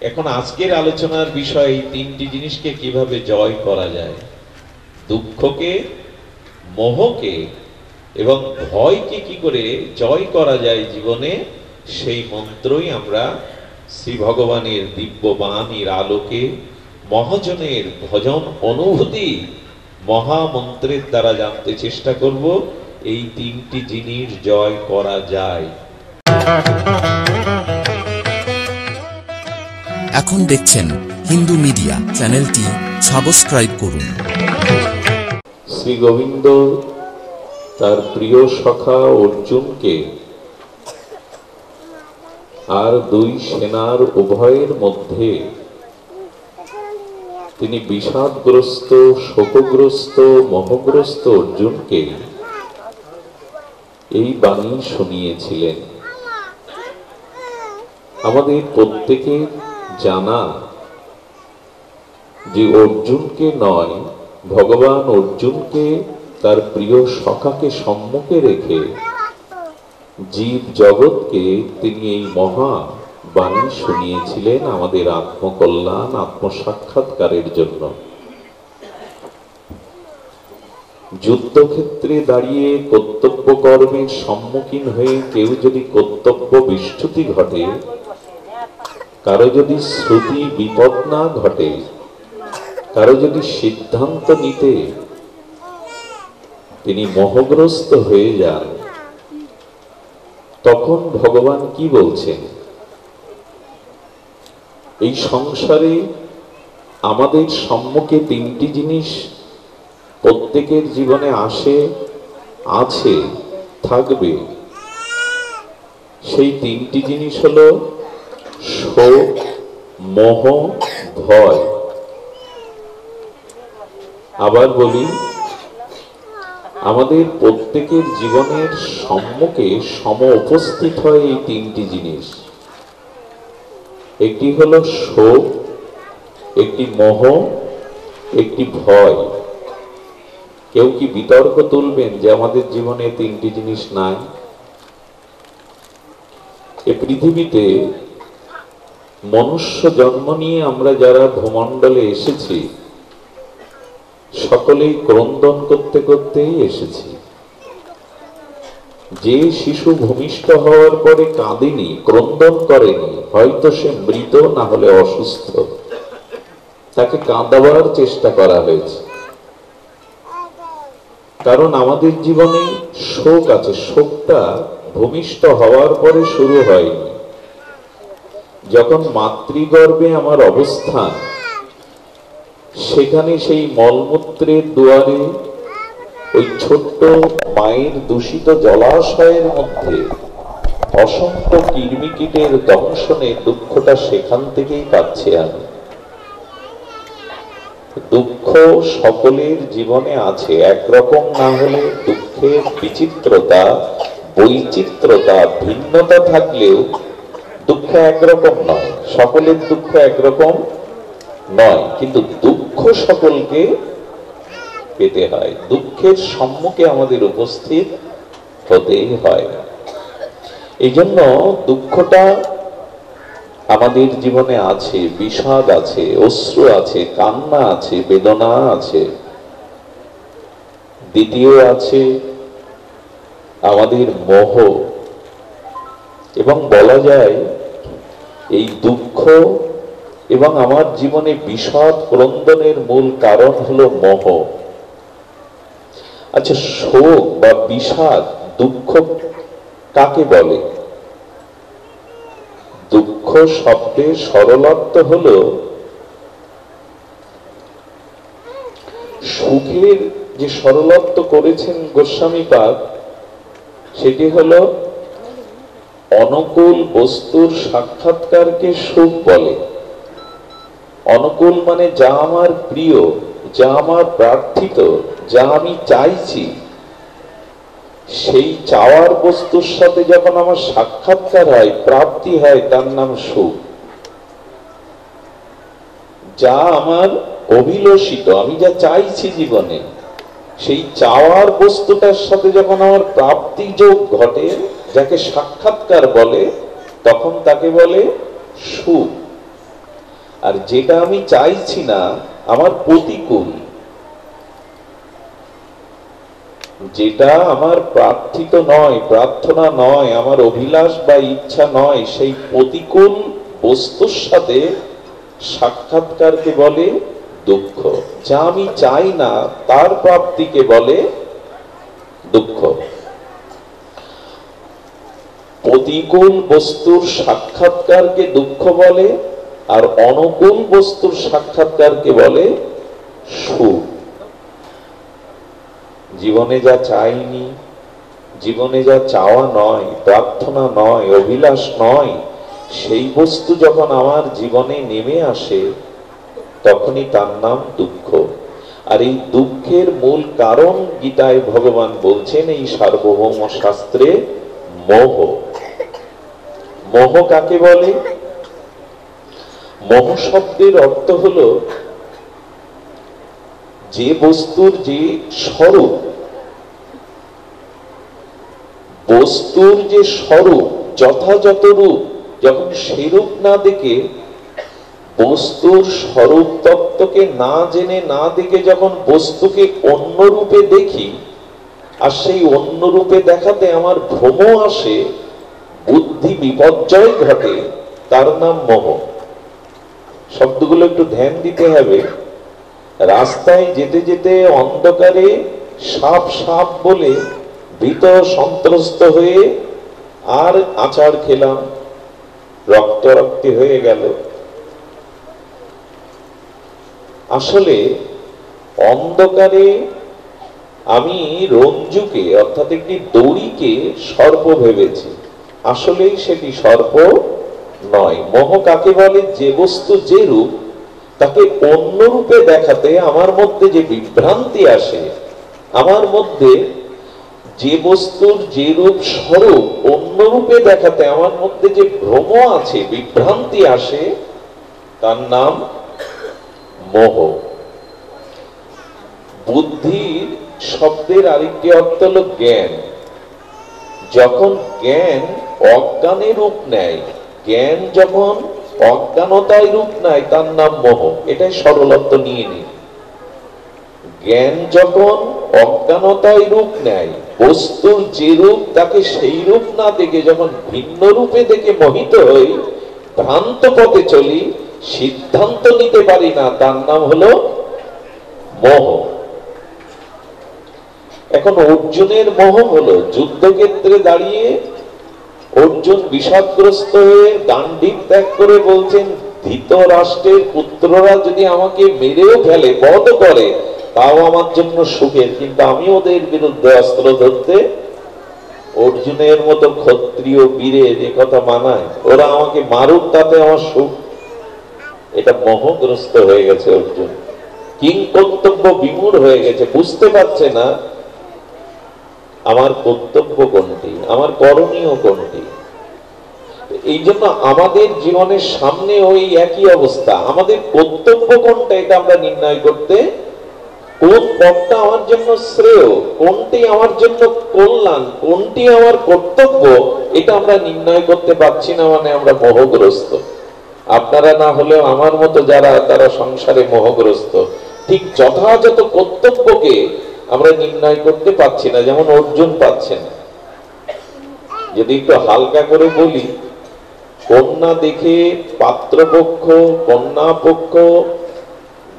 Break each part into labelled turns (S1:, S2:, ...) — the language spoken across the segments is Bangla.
S1: এখন আজকের আলোচনার বিষয় এই তিনটি জিনিসকে কিভাবে জয় করা যায়, দুঃখকে, মোহকে এবং ভয়কে কি করে জয় করা যায় জীবনে, সেই মন্ত্রই আমরা শ্রী ভগবানের দিব্য বাণীর আলোকে মহাজনের ভজন অনুভূতি মহামন্ত্রের দ্বারা জানতে চেষ্টা করব। এই তিনটি জিনিস জয় করা যায়।
S2: এখন দেখছেন হিন্দু মিডিয়া চ্যানেলটি সাবস্ক্রাইব করুন।
S1: শ্রী গোবিন্দ তার প্রিয় সখা অর্জুনকে আর দুই সেনার উভয়ের মধ্যে তিনি বিষাদগ্রস্ত, শোকগ্রস্ত, মোহগ্রস্ত অর্জুনকে এই বাণী শুনিয়েছিলেন। আমাদের প্রত্যেকের জানা যে অর্জুনকে নয়, ভগবান অর্জুনকে তার প্রিয় সখাকে সম্মুখে রেখে জীব জগৎকে তিনি এই মহা বাণী শুনিয়েছিলেন আমাদের আত্মকল্যাণ, আত্মসাক্ষাৎকারের জন্য। যুদ্ধক্ষেত্রে দাঁড়িয়ে কর্তব্য কর্মের সম্মুখীন হয়ে কেউ যদি কর্তব্য বিচ্যুতি ঘটে, কারো যদি শ্রুতি বিপদ না ঘটে, কারো যদি সিদ্ধান্ত নিতে তিনি মোহগ্রস্ত হয়ে যান, তখন ভগবান কি বলছেন? এই সংসারে আমাদের সম্মুখে তিনটি জিনিস প্রত্যেকের জীবনে আসে, আছে, থাকবে। সেই তিনটি জিনিস হলো শোক, মোহ, ভয়। আবার বলি, আমাদের প্রত্যেকের জীবনের সম্মুখে সম উপস্থিত হয় এই তিনটি জিনিস। একটি হলো শোক, একটি মোহ, একটি ভয়। কেউ কি বিতর্ক তুলবেন যে আমাদের জীবনে তিনটি জিনিস নাই? এ পৃথিবীতে মনুষ্য জন্ম নিয়ে আমরা যারা ভূমণ্ডলে এসেছি, সকলেই ক্রন্দন করতে করতেই এসেছি। যে শিশু ভূমিষ্ঠ হওয়ার পরে কাঁদেনি, ক্রন্দন করেনি, হয়তো সে মৃত, না হলে অসুস্থ। তাকে কাঁদাবার চেষ্টা করা হয়েছে। কারণ আমাদের জীবনে শোক আছে। শোকটা ভূমিষ্ঠ হওয়ার পরে শুরু হয়নি। যখন মাতৃগর্ভে আমার অবস্থান, সেখানে সেই মলমূত্রের দুয়ারে ওই ছোট্ট মায়ের দূষিত জলাশয়ের মধ্যে অসংখ্য কীটমিকীটের দংশনে দুঃখটা সেখান থেকেই পাচ্ছি আমি। দুঃখ সকলের জীবনে আছে, একরকম না হলে দুঃখের বিচিত্রতা, বৈচিত্রতা, ভিন্নতা থাকলেও দুঃখ একরকম নয়। সকলের দুঃখ একরকম নয়, কিন্তু দুঃখ সকলকে পেতে হয়। দুঃখের সম্মুখে আমাদের উপস্থিত হতেই হয়। এই জন্য দুঃখটা আমাদের জীবনে আছে, বিষাদ আছে, অশ্রু আছে, কান্না আছে, বেদনা আছে। দ্বিতীয় আছে আমাদের মোহ। এবং বলা যায় এই দুঃখ এবং আমার জীবনে বিষাদ ক্রন্দনের মূল কারণ হলো মোহ। আচ্ছা, শোক বা বিষাদ, দুঃখ কাকে বলে? দুঃখ শব্দের সরলার্থ হলো সুখের যে সরলার্থ করেছেন গোস্বামীপাদ, সেটি হলো অনুকূল বস্তুর সাক্ষাৎকারকে সুখ বলে। অনুকূল মানে যা আমার প্রিয়, যা আমার প্রার্থিত, যা আমি চাইছি, সেই চাওয়ার বস্তুর সাথে যখন আমার সাক্ষাৎকার হয়, প্রাপ্তি হয়, তার নাম সুখ। যা আমার অভিলষিত, আমি যা চাইছি জীবনে, সেই চাওয়ার বস্তুটার সাথে যখন আমার প্রাপ্তি যোগ ঘটে, যাকে সাক্ষাৎকার বলে, তখন তাকে বলে সুখ। আর যেটা আমি চাইছি না আমার প্রতিকূল, যেটা আমার প্রার্থিত নয়, প্রার্থনা নয়, আমার অভিলাষ বা ইচ্ছা নয়, সেই প্রতিকূল বস্তুর সাথে সাক্ষাৎকারকে বলে দুঃখ। যা আমি চাই না তার প্রাপ্তিকে বলে দুঃখ। প্রতিকূল বস্তুর সাক্ষাৎকারকে দুঃখ বলে, আর অনুকূল বস্তুর সাক্ষাৎকারকে বলে সুখ। জীবনে যা চাইনি, জীবনে যা চাওয়া নয়, প্রার্থনা নয়, অভিলাষ নয়, সেই বস্তু যখন আমার জীবনে নেমে আসে তখনই তার নাম দুঃখ। আর এই দুঃখের মূল কারণ গীতায় ভগবান বলছেন এই সার্বভৌম শাস্ত্রে মোহ। মোহ কাকে বলে? মোহ শব্দের অর্থ হলো যে বস্তুর যে স্বরূপ, বস্তুর যে স্বরূপ যথাযথ রূপ, যখন সেরূপ না দেখে, বস্তুর স্বরূপ তত্ত্বকে না জেনে না দেখে যখন বস্তুকে অন্য রূপে দেখি, আর সেই অন্য রূপে দেখাতে আমার ভ্রম আসে, বুদ্ধি বিপর্যয় ঘটে, তার নাম মোহ। শব্দগুলো একটু ধ্যান দিতে হবে। রাস্তায় যেতে যেতে অন্ধকারে সাপ সাপ বলে ভীত সন্ত্রস্ত হয়ে আর আচার খেলাম, রক্তারক্তি হয়ে গেল। আসলে অন্ধকারে আমি রঞ্জুকে অর্থাৎ একটি দড়িকে সর্প ভেবেছি, আসলেই সেটি সর্প নয়। মোহ কাকে বলে? যে বস্তু যে রূপ তাকে অন্য রূপে দেখাতে আমার মধ্যে যে বিভ্রান্তি আসে, আমার মধ্যে যে বস্তুর যে রূপ স্বরূপ অন্য রূপে দেখাতে আমার মধ্যে যে ভ্রম আছে, বিভ্রান্তি আসে, তার নাম মোহ। বুদ্ধির শব্দের আরেকটি অর্থ হল জ্ঞান। যখন জ্ঞান অজ্ঞানের রূপ নেয়, জ্ঞান যখন অজ্ঞানতায় রূপ নেয়, তার নাম মোহ। এটাই সরল অর্থ নিয়ে নিন। জ্ঞান যখন অজ্ঞানতায় রূপ নেয়, বস্তুর যে রূপ তাকে সেই রূপ না দেখে যখন ভিন্ন রূপে দেখে মোহিত হই, ভ্রান্ত পথে চলি, সিদ্ধান্ত নিতে পারি না, তার নাম হলো মোহ। এখন অর্জুনের মোহ হলো যুদ্ধক্ষেত্রে দাঁড়িয়ে অর্জুন বিষাদগ্রস্ত হয়ে গান্ডীব ত্যাগ করে বলছেন, ধৃতরাষ্ট্রের পুত্ররা যদি আমাকে মেরেও ফেলে, বধ করে, তাও আমার জন্য সুখের, কিন্তু আমি ওদের বিরুদ্ধে অস্ত্র ধরতে অর্জুনের মতো ক্ষত্রিয় বীরের এ কথা মানায়? ওরা আমাকে মারুক, তাতে আমার সুখ। এটা মোহগ্রস্ত হয়ে গেছে অর্জুন, কিং কর্তব্য বিমূঢ় হয়ে গেছে, বুঝতে পারছে না আমার কর্তব্য কোনটি, আমার করণীয় কোনটি। এই জন্য আমাদের জীবনের সামনে ওই একই অবস্থা। আমাদের কর্তব্য কোনটা এটা আমরা নির্ণয় করতে, কোন পথটা আমার জন্য শ্রেয়, কোনটি আমার জন্য কল্যাণ, কোনটি আমার কর্তব্য, এটা আমরা নির্ণয় করতে পারছি না, মানে আমরা মোহগ্রস্ত। আপনারা না হলেও আমার মতো যারা, তারা সংসারে মোহগ্রস্ত। ঠিক যথাযথ কর্তব্যকে আমরা নির্ণয় করতে পারছি না, যেমন অর্জুন পাচ্ছেন। যদি একটু হালকা করে বলি, কন্যা দেখে পাত্রপক্ষ, কন্যা পক্ষ,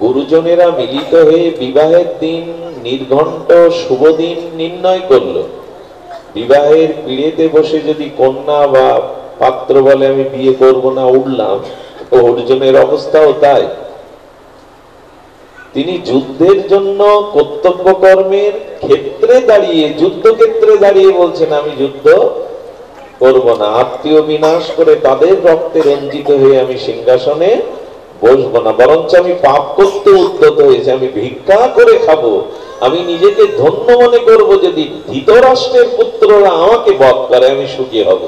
S1: গুরুজনেরা মিলিত হয়ে বিবাহের দিন, নির্ঘণ্ট শুভ দিন নির্ণয় করলো। বিবাহের পিড়েতে বসে যদি কন্যা বা পাত্র বলে আমি বিয়ে করব না, উঠলাম, অর্জুনের অবস্থাও তাই। তিনি যুদ্ধের জন্য কর্তব্য কর্মের ক্ষেত্রে দাঁড়িয়ে, যুদ্ধক্ষেত্রে দাঁড়িয়ে বলছেন আমি যুদ্ধ করব না, আত্মীয় বিনাশ করে তাদের রক্তে রঞ্জিত হয়ে আমি সিংহাসনে বসবো না, বরঞ্চ আমি পাপ করতে উদ্যত হয়েছে, আমি ভিক্ষা করে খাবো, আমি নিজেকে ধন্য মনে করব যদি ধৃতরাষ্ট্রের পুত্ররা আমাকে বধ করে, আমি সুখী হব।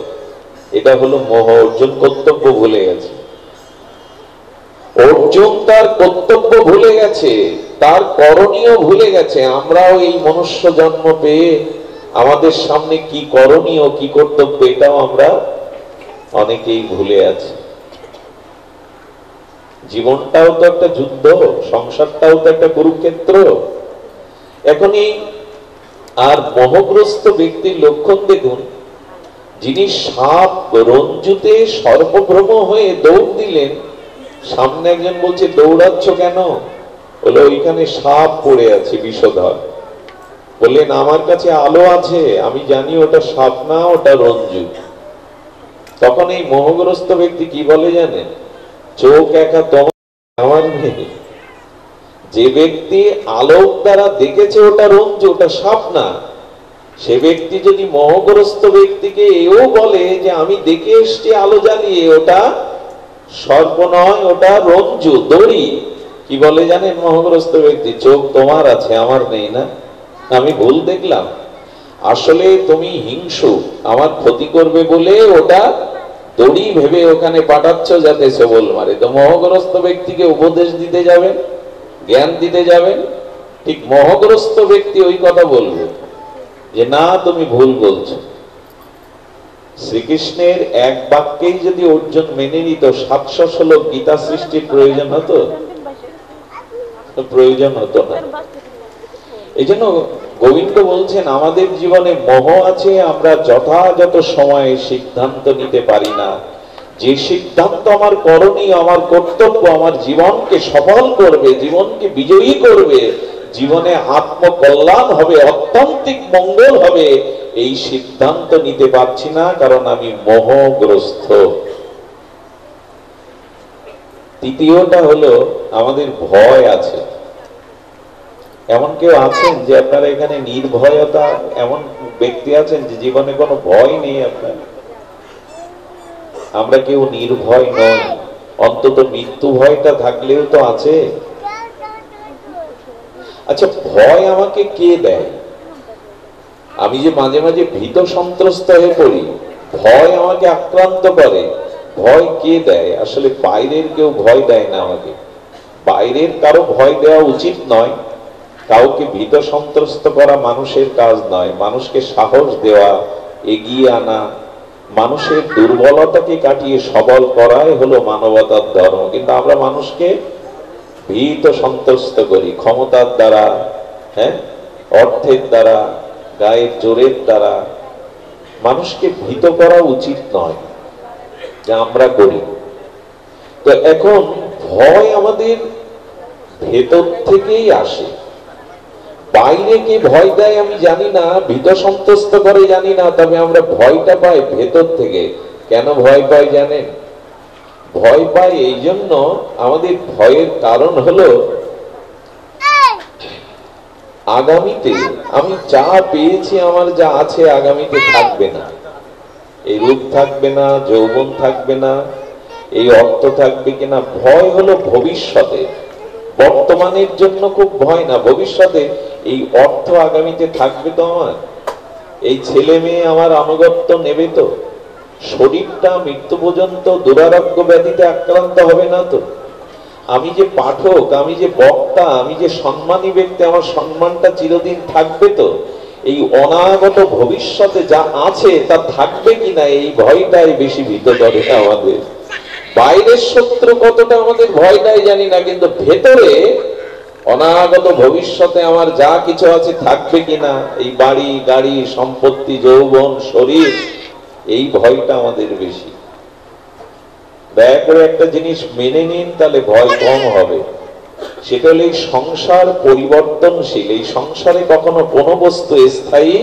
S1: এটা হলো মোহ। অর্জুন কর্তব্য ভুলে গেছে। অর্জুন তার কর্তব্য ভুলে গেছে, তার করণীয় ভুলে গেছে। আমরাও এই মনুষ্য জন্ম পেয়ে আমাদের সামনে কি করণীয়, কি কর্তব্য, এটাও আমরা অনেকেই ভুলে আছি। জীবনটাও তো একটা যুদ্ধ, সংসারটাও তো একটা কুরুক্ষেত্র। এখনই আর মোহগ্রস্ত ব্যক্তির লক্ষণ দেখুন, যিনি সাপ রঞ্জুতে সর্বভ্রম হয়ে দৌড় দিলেন, সামনে একজন বলছে দৌড়াচ্ছ কেন? বলে ওইখানে সাপ পড়ে আছে বিষধর। বললেন আমার কাছে আলো আছে, আমি জানি ওটা সাপ না, ওটা রঞ্জু। তখন এই মোহগ্রস্ত ব্যক্তি কি বলে জানেন? চোখ একা তোমার আমার নেই। যে ব্যক্তি আলোক দ্বারা দেখেছে ওটা রঞ্জু, ওটা সাপ না, সে ব্যক্তি যদি মোহগ্রস্ত ব্যক্তিকে এও বলে যে আমি দেখে এসছি আলো জ্বালিয়ে, ওটা সর্প নয়, ওটা রঞ্জু, দড়ি, কি বলে জানেন মোহগ্রস্ত ব্যক্তি? চোখ তোমার আছে, আমার নেই না, আমি ভুল দেখলাম। আসলে তুমি হিংসু, আমার ক্ষতি করবে বলে ওটা দড়ি ভেবে ওখানে পাঠাচ্ছ যাতে সবল মারে। তো মোহগ্রস্ত ব্যক্তিকে উপদেশ দিতে যাবেন, জ্ঞান দিতে যাবেন, ঠিক মোহগ্রস্ত ব্যক্তি ওই কথা বলবে যে না তুমি ভুল বলছো। শ্রীকৃষ্ণের এক বাক্যেই যদি অর্জুন মেনে নিত, 700 শ্লোক গীতা সৃষ্টির প্রয়োজন হতো? প্রয়োজন হতো না। এই জন্য গোবিন্দ বলছেন আমাদের জীবনে মোহ আছে, আমরা যথাযথ সময়ে সিদ্ধান্ত নিতে পারি না। যে সিদ্ধান্ত আমার করণীয়, আমার কর্তব্য, আমার জীবনকে সফল করবে, জীবনকে বিজয়ী করবে, জীবনে আত্মকল্যাণ হবে, অত্যন্তিক মঙ্গল হবে, এই সিদ্ধান্ত নিতে পারছি না, কারণ আমি মোহগ্রস্ত। তৃতীয়টা হলো আমাদের ভয় আছে। এমন কেউ আছেন যে আপনারা এখানে নির্ভয়তা, এমন ব্যক্তি আছেন যে জীবনে কোনো ভয় নেই আপনার? আমরা কেউ নির্ভয় নই, অন্তত মৃত্যু ভয়টা থাকলেও তো আছে। আচ্ছা, ভয় আমাকে কে দেয়? আমি যে মাঝে মাঝে ভীত সন্ত্রস্ত হয়ে পড়ি, ভয় আমাকে আক্রান্ত করে, ভয় কে দেয়? আসলে বাইরের কেউ ভয় দেয় না আমাকে। বাইরের কারো ভয় দেওয়া উচিত নয়, কাউকে ভীত সন্ত্রস্ত করা মানুষের কাজ নয়। মানুষকে সাহস দেওয়া, এগিয়ে আনা, মানুষের দুর্বলতাকে কাটিয়ে সবল করাই হলো মানবতার ধর্ম। কিন্তু আমরা মানুষকে ভীত সন্ত্রস্ত করি ক্ষমতার দ্বারা, অর্থের দ্বারা, গায়ের জোরের দ্বারা। মানুষকে ভীত করা উচিত নয়, যা আমরা করি। তো এখন ভয় আমাদের ভেতর থেকেই আসে। বাইরে কে ভয় দেয় আমি জানি না, ভীত সন্ত্রস্ত করে জানি না, তবে আমরা ভয়টা পাই ভেতর থেকে। কেন ভয় পাই জানেন? ভয় পাই এই জন্য, আমাদের ভয়ের কারণ হলো আগামীতে আমি যা পেয়েছি, আমার যা আছে, আগামীতে থাকবে না। এই রূপ থাকবে না, যৌবন থাকবে না, এই অর্থ থাকবে কিনা। ভয় হলো ভবিষ্যতে, বর্তমানের জন্য খুব ভয় না, ভবিষ্যতে এই অর্থ আগামীতে থাকবে তো, আমার এই ছেলে মেয়ে আমার আনুগত্য নেবে তো, শরীরটা মৃত্যু পর্যন্ত দুরারোগ্য ব্যাধিতে আক্রান্ত হবে না তো, আমি যে পাঠক, আমি যে বক্তা, আমি যে সম্মানী ব্যক্তি, আমার সম্মানটা চিরদিন থাকবে তো, এই অনাগত ভবিষ্যতে যা আছে তা থাকবে কিনা, এই ভয়টাই বেশি ভীত করে আমাদের। বাইরের শত্রু কতটা আমাদের ভয় দেয় জানি না, কিন্তু ভেতরে অনাগত ভবিষ্যতে আমার যা কিছু আছে থাকবে কিনা, এই বাড়ি গাড়ি সম্পত্তি যৌবন শরীর, এই ভয়টা আমাদের বেশি। দয়া করে একটা জিনিস মেনে নিন, তাহলে ভয় কম হবে। সেটা হলো এই সংসার পরিবর্তনশীল, এই সংসারে কখনো কোনো বস্তু স্থায়ী।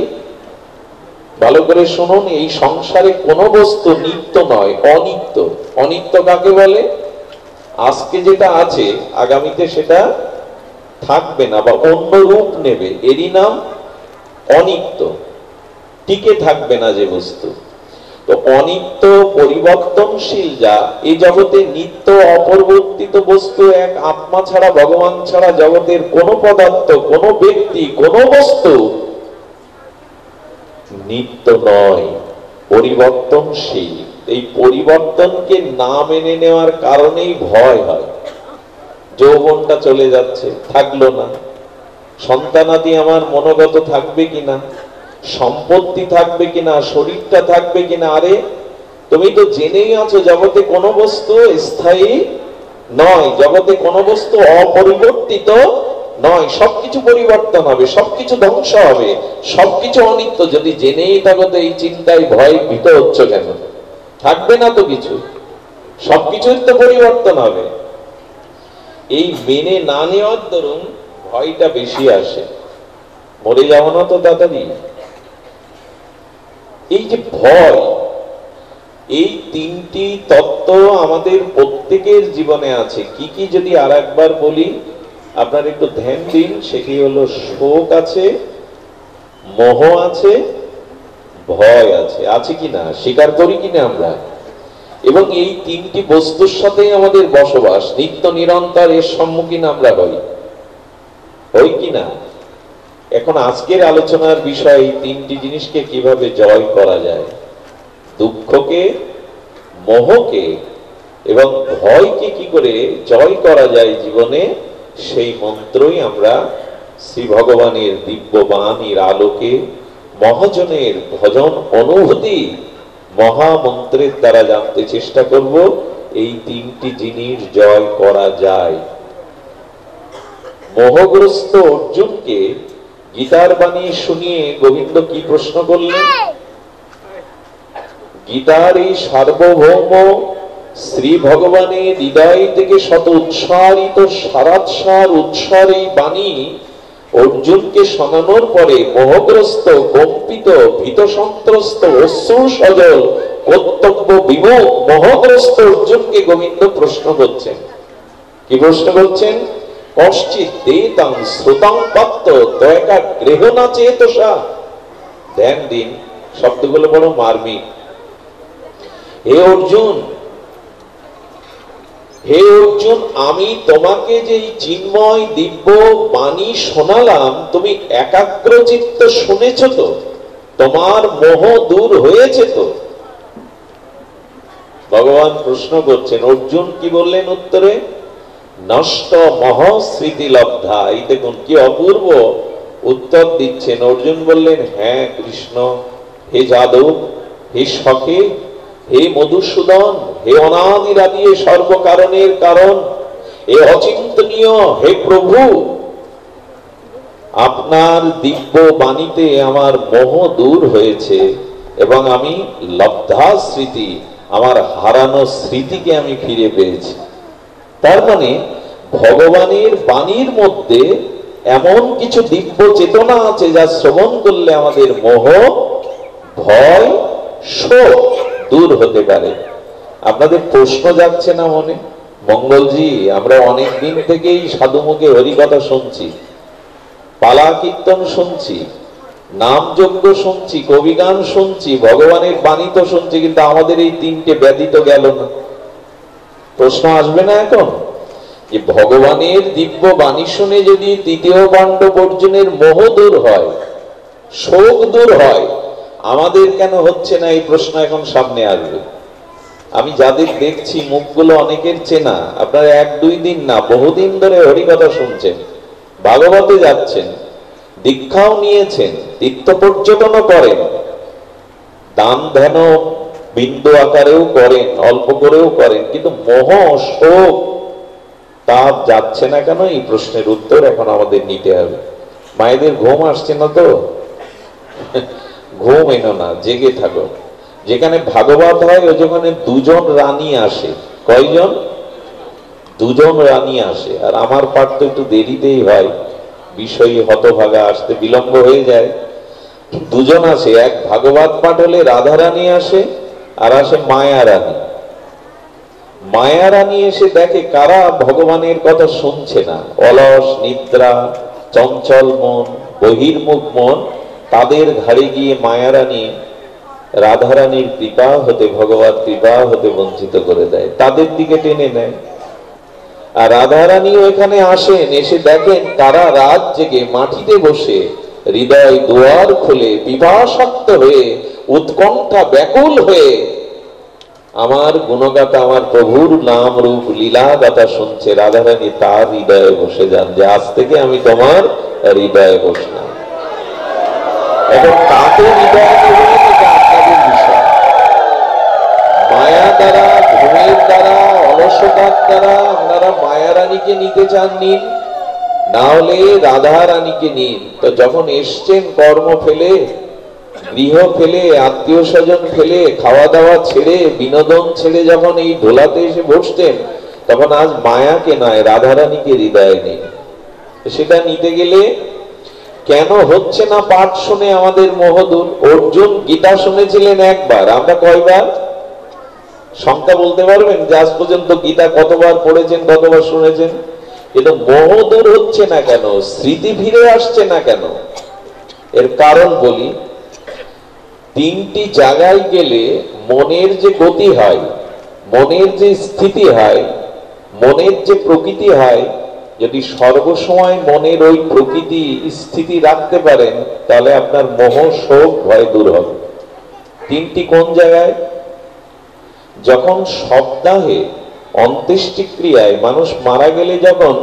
S1: ভালো করে শুনুন, এই সংসারে কোনো বস্তু নিত্য নয়, অনিত্য। অনিত্য কাকে বলে? আজকে যেটা আছে আগামীতে সেটা থাকবে না বা অন্য রূপ নেবে, এরই নাম অনিত্য। টিকে থাকবে না যে বস্তু। তো অনিত্য পরিবর্তনশীল যা, এই জগতে নিত্য অপরিবর্তিত বস্তু এক আত্মা ছাড়া, ভগবান ছাড়া জগতের কোনো পদার্থ, কোনো ব্যক্তি, কোনো বস্তু নিত্য নয়, পরিবর্তনশীল। এই পরিবর্তনকে না মেনে নেওয়ার কারণেই ভয় হয়। যৌবনটা চলে যাচ্ছে, থাকলো না, সন্তানাদি আমার মনোগত থাকবে কিনা, সম্পত্তি থাকবে কিনা, শরীরটা থাকবে কিনা। আরে তুমি তো জেনেই আছো জগতে কোনো বস্তু স্থায়ী নয়। জগতে কোনো বস্তু অপরিবর্তিত নয়, সবকিছু পরিবর্তন হবে, সবকিছু ধ্বংস হবে, সবকিছু অনিত্য। যদি জেনেই থাকো তো এই চিন্তায় ভয় ভীত হচ্ছে কেন? থাকবে না তো কিছু, সবকিছুর তো পরিবর্তন হবে। এই মেনে না নেওয়ার দরুন ভয়টা বেশি আসে। মরে যাবো না তো তাড়াতাড়ি, এই যে ভয়, এই তিনটি তত্ত্ব আমাদের প্রত্যেকের জীবনে আছে। কি কি যদি আর একবার বলি, আপনারা একটু ধ্যান দিন। সেটি হলো শোক আছে, মোহ আছে, ভয় আছে। আছে কিনা, স্বীকার করি কিনা আমরা? এবং এই তিনটি বস্তুর সাথেই আমাদের বসবাস, নিত্য নিরন্তর এর সম্মুখীন আমরা হই কিনা? এখন আজকের আলোচনার বিষয় এই তিনটি জিনিসকে কিভাবে জয় করা যায়। দুঃখকে, মোহকে এবং ভয়কে কি করে জয় করা যায় জীবনে, সেই মন্ত্রই আমরা শ্রী ভগবানের দিব্য বাণীর আলোকে মহাজনের ভজন অনুভূতি মহামন্ত্রের দ্বারা জানতে চেষ্টা করব। এই তিনটি জিনিস জয় করা যায়। মোহগ্রস্ত অর্জুনকে গীতার বাণী শুনিয়ে গোবিন্দ কি প্রশ্ন করলেন? গীতার এই সার্বভৌম শ্রী ভগবানের হৃদয় থেকে শত উৎসারিত সারাৎসার উৎসার এই বাণী অর্জুনকে শোনানোর পরে মোহগ্রস্ত, কম্পিত, ভীত সন্ত্রস্ত, অশ্রু সজল, কর্তব্য বিমুখ মোহগ্রস্ত অর্জুনকে গোবিন্দ প্রশ্ন করছেন। কি প্রশ্ন করছেন? কশ্চিৎ দেতাং শ্রুতাং পাত্র তয়কা গৃহ না চেতসা। ধ্যান দিন, শব্দগুলো বড় মার্মিক। হে অর্জুন, হে অর্জুন, আমি তোমাকে যে চিন্ময় দিব্য বাণী শোনালাম, তুমি একাগ্র চিত্ত শুনেছ তো? তোমার মোহ দূর হয়েছে তো? ভগবান প্রশ্ন করছেন। অর্জুন কি বললেন উত্তরে? নষ্ট মহ স্মৃতি লব্ধা। এই দেখুন কি অপূর্ব উত্তর দিচ্ছেন। অর্জুন বললেন, হ্যাঁ কৃষ্ণ, হে যাদব, হে সখে, হে মধুসূদন, হে অনাদিরাদি সর্বকারণের কারণ, হে অচিন্তনীয়, হে প্রভু, আপনার দিব্য বাণীতে আমার মোহ দূর হয়েছে এবং আমি লব্ধা স্মৃতি, আমার হারানো স্মৃতিকে আমি ফিরে পেয়েছি। তার মানে ভগবানের বাণীর মধ্যে এমন কিছু দিব্য চেতনা আছে যা শ্রবণ করলে আমাদের মোহ, ভয়, শোক দূর হতে পারে। আপনাদের প্রশ্ন যাচ্ছে না মনে? মঙ্গলজি, আমরা অনেক দিন থেকেই সাধুমুখে হরিকথা শুনছি, পালা কীর্তন শুনছি, নাম যজ্ঞ শুনছি, কবিগান শুনছি, ভগবানের বাণী তো শুনছি, কিন্তু আমাদের এই তিনটে ব্যাধি তো গেল না। প্রশ্ন আসবে না এখন যে ভগবানের দিব্য বাণী শুনে যদি তৃতীয় পাণ্ডব অর্জুনের মোহ দূর হয়, শোক দূর হয়, আমাদের কেন হচ্ছে না? এই প্রশ্ন এখন সামনে আসবে। আমি যাদের দেখছি মুখগুলো অনেকের চেনা, আপনারা এক দুই দিন না, বহুদিন ধরে হরিকথা শুনছেন, ভাগবতে যাচ্ছেন, দীক্ষাও নিয়েছেন, তীর্থ পর্যটনও করেন, দান ধ্যান বিন্দু আকারেও করেন, অল্প করেও করেন, কিন্তু মোহ, শোক তাপ যাচ্ছে না কেন? এই প্রশ্নের উত্তর এখন আমাদের নিতে হবে। মায়েদের ঘুম আসছে না তো? ঘুম এনো না, জেগে থাকো। যেখানে ভাগবত হয় ওখানে দুজন রানী আসে। কয়জন? দুজন রানী আসে। আর আমার পাঠ তো একটু দেরিতেই হয়, বিষয়ী হতভাগা, আসতে বিলম্ব হয়ে যায়। দুজন আসে, এক ভাগবত পাঠ হলে রাধা রানী আসে, আর আসে মায়া রানী। মায়া রানী এসে দেখে কারা ভগবানের কথা শুনছে না, অলস নিদ্রা, চঞ্চল মন, বহির্মুখ মন, তাদের ঘাড়ে গিয়ে মায়া রানী রাধারানীর কৃপা হতে, ভগবত কৃপা হতে বঞ্চিত করে দেয়, তাদের দিকে টেনে নেয়। আর রাধারানীও এখানে আসেন, এসে দেখেন তারা রাত জেগে মাটিতে বসে হৃদয় দুয়ার খুলে পিপাসাক্ত হয়ে, উৎকণ্ঠা ব্যাকুল হয়ে আমার গুণগাতা, আমার প্রভুর নাম রূপ লীলা গাথা শুনছে। রাধারানী তার হৃদয়ে বসে যান যে আজ থেকে আমি তোমার হৃদয়ে বসলাম। এখন তাকে হৃদয়ে নেবেন, এটা আপনাদের বিষয়। মায়া দ্বারা, ঘুমের দ্বারা, অলসতার দ্বারা আপনারা রানীকে নিতে চান নিন, না হলে রাধা রানীকে নিন। তো যখন এসছেন কর্ম ফেলে, গৃহ ফেলে, আত্মীয় স্বজন ফেলে, খাওয়া দাওয়া ছেড়ে, বিনোদন ছেড়ে যখন এই দোলাতে এসে বসতেন, তখন আজ মায়াকে নয় রাধা রানীকে হৃদয়ে নিন। সেটা নিতে গেলে কেন হচ্ছে না পাঠ শুনে আমাদের মোহদূর? অর্জুন গীতা শুনেছিলেন একবার, আমরা কয়বার সংখ্যা বলতে পারবেন যে আজ পর্যন্ত গীতা কতবার পড়েছেন, কতবার শুনেছেন? কিন্তু মোহদূর হচ্ছে না কেন, স্মৃতি ফিরে আসছে না কেন? এর কারণ বলি, তিনটি জায়গায় গেলে মনের যে গতি হয়, মনের যে স্থিতি হয়, মনের যে প্রকৃতি হয়, যদি সর্বসময় মনের ওই প্রকৃতি স্থিতি রাখতে পারেন, তাহলে আপনার মোহ শোক ভয় দূর হবে। তিনটি কোন জায়গায়? যখন সপ্তাহে অন্ত্যেষ্টিক্রিয়ায় মানুষ মারা গেলে যখন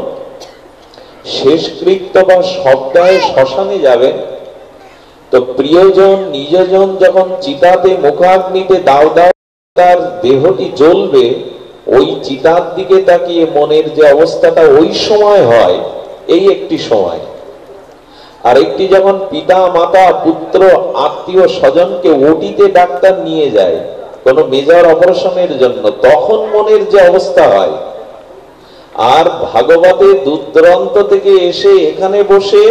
S1: শেষকৃত্য বা সপ্তাহে শ্মশানে যাবেন, তো প্রিয়জন নিজজন যখন চিতাতে মুখাগ্নিতে দাও দাও তার দেহটি জ্বলবে, ওই চিতার দিকে তাকিয়ে মনের যে অবস্থাটা ওই সময় হয়, এই একটি সময়। আর একটি যখন পিতা মাতা পুত্র আত্মীয় স্বজনকে ওটিতে ডাক্তার নিয়ে যায় কোন মেজর অপারেশনের জন্য, তখন মনের যে অবস্থা হয়। আর ভাগবতে দূরদূরান্ত থেকে এসে এখানে বসে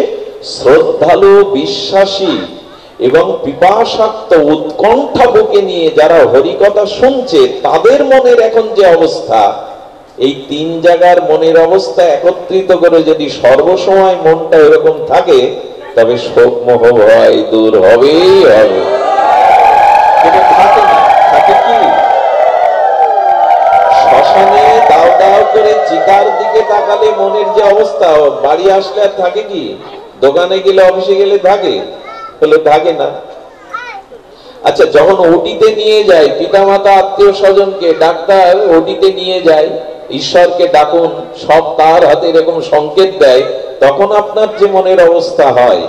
S1: শ্রদ্ধালু, বিশ্বাসী এবং পিপাসাক্ত উৎকণ্ঠা বুকে নিয়ে যারা হরিকথা শুনছে, তাদের মনের এখন যে অবস্থা, এই তিন জায়গার মনের অবস্থা একত্রিত করে যদি সর্বসময় মনটা এরকম থাকে, তবে শোক মোহ ভয় দূর হবেই হবে। থাকে না, থাকে কি? শ্মশানে দাও দাও করে চিতার দিকে তাকালে মনের যে অবস্থা, বাড়ি আসলে আর থাকে কি? দোকানে গেলে, অফিসে গেলে থাকে? বলে থাকে না। আচ্ছা, যখন ওটিতে নিয়ে যায় পিতামাতা আত্মীয় স্বজনকে, ডাক্তার ওটিতে নিয়ে যায়, ঈশ্বরকে ডাকুন, সব তার হাতে এরকম সংকেত দেয়, তখন আপনার যে মনের অবস্থা হয়,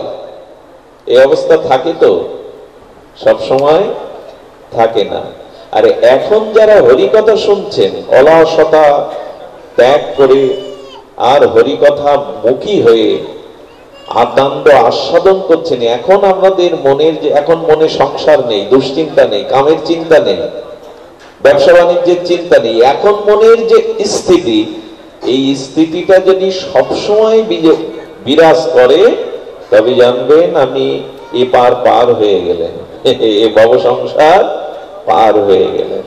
S1: এই অবস্থা থাকে তো? সব সময় থাকে না। আরে এখন যারা হরিকথা শুনছেন, অলসতা ত্যাগ করে আর হরিকথা মুখী হয়ে আনন্দ আস্বাদন করছেন, এখন আমাদের মনের যে, এখন মনে সংসার নেই, দুশ্চিন্তা নেই, কামের চিন্তা নেই, ব্যবসা বাণিজ্যের চিন্তা নেই, এখন মনের যে স্থিতি, এই স্থিতিটা যদি সবসময় বিরাজ করে, তবে জানবেন আমি এপার পার হয়ে গেলেন, এ ভব সংসার পার হয়ে গেলেন।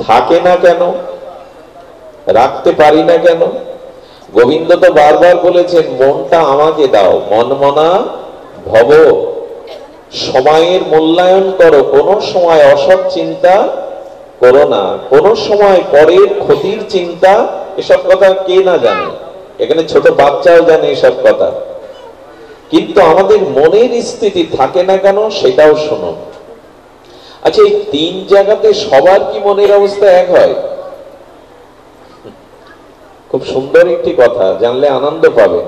S1: থাকে না কেন? রাখতে পারি না কেন? গোবিন্দ তো বারবার বলেছেন, মনটা আমাকে দাও, মন মনা ভব, সময়ের মূল্যায়ন করো, কোন সময় অসৎ চিন্তা করো না, কোন সময় পরের ক্ষতির চিন্তা। এসব কথা কে না জানে? এখানে ছোট বাচ্চাও জানে এসব কথা। কিন্তু আমাদের মনের স্থিতি থাকে না কেন, সেটাও শোনো। আচ্ছা, এই তিন জায়গাতে সবার কি মনের অবস্থা এক হয়? খুব সুন্দর একটি কথা, জানলে আনন্দ পাবে।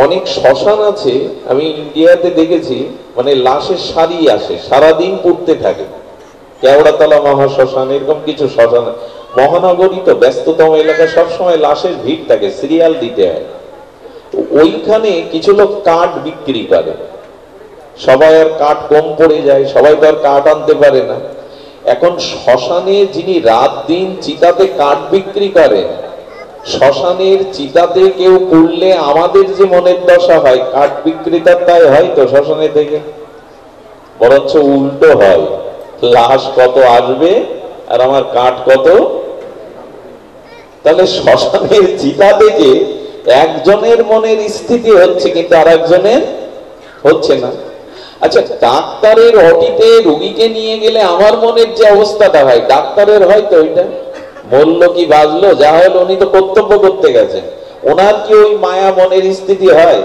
S1: অনেক শ্মশান আছে, আমি ইন্ডিয়াতে দেখেছি, মানে লাশের সারি আসে, সারাদিন পুড়তে থাকে। কেওড়াতলা মহাশ্মশান, এরকম কিছু শ্মশান, মহানগরী তো ব্যস্ততম এলাকা, সবসময় লাশের ভিড় থাকে, সিরিয়াল দিতে হয়। ওইখানে কিছু লোক কাঠ বিক্রি করে, সবাই আর কাঠ কম পড়ে যায়, সবাই তো আর কাঠ আনতে পারে না। এখন শ্মশানে যিনি রাত দিন চিতাতে কাঠ বিক্রি করেন, শ্মশানের চিতাতে কেউ পড়লে আমাদের যে মনের দশা হয়, কাঠ বিক্রেতার তাই হয় তো শ্মশানে থেকে, বরঞ্চ উল্টো হয়, লাশ কত আসবে আর আমার কাঠ কত। তাহলে শ্মশানের চিতা থেকে একজনের মনের স্থিতি হচ্ছে, কিন্তু আর একজনের হচ্ছে না। আচ্ছা, ডাক্তারের অটিতে রোগীকে নিয়ে গেলে আমার মনের যে অবস্থাটা হয়, ডাক্তারের হয় তো ওইটা? মরলো কি বাঁচলো, যা হলো, উনি তো কর্তব্য করতে গেছেন, ওনার কি ওই মায়া মনের স্থিতি হয়?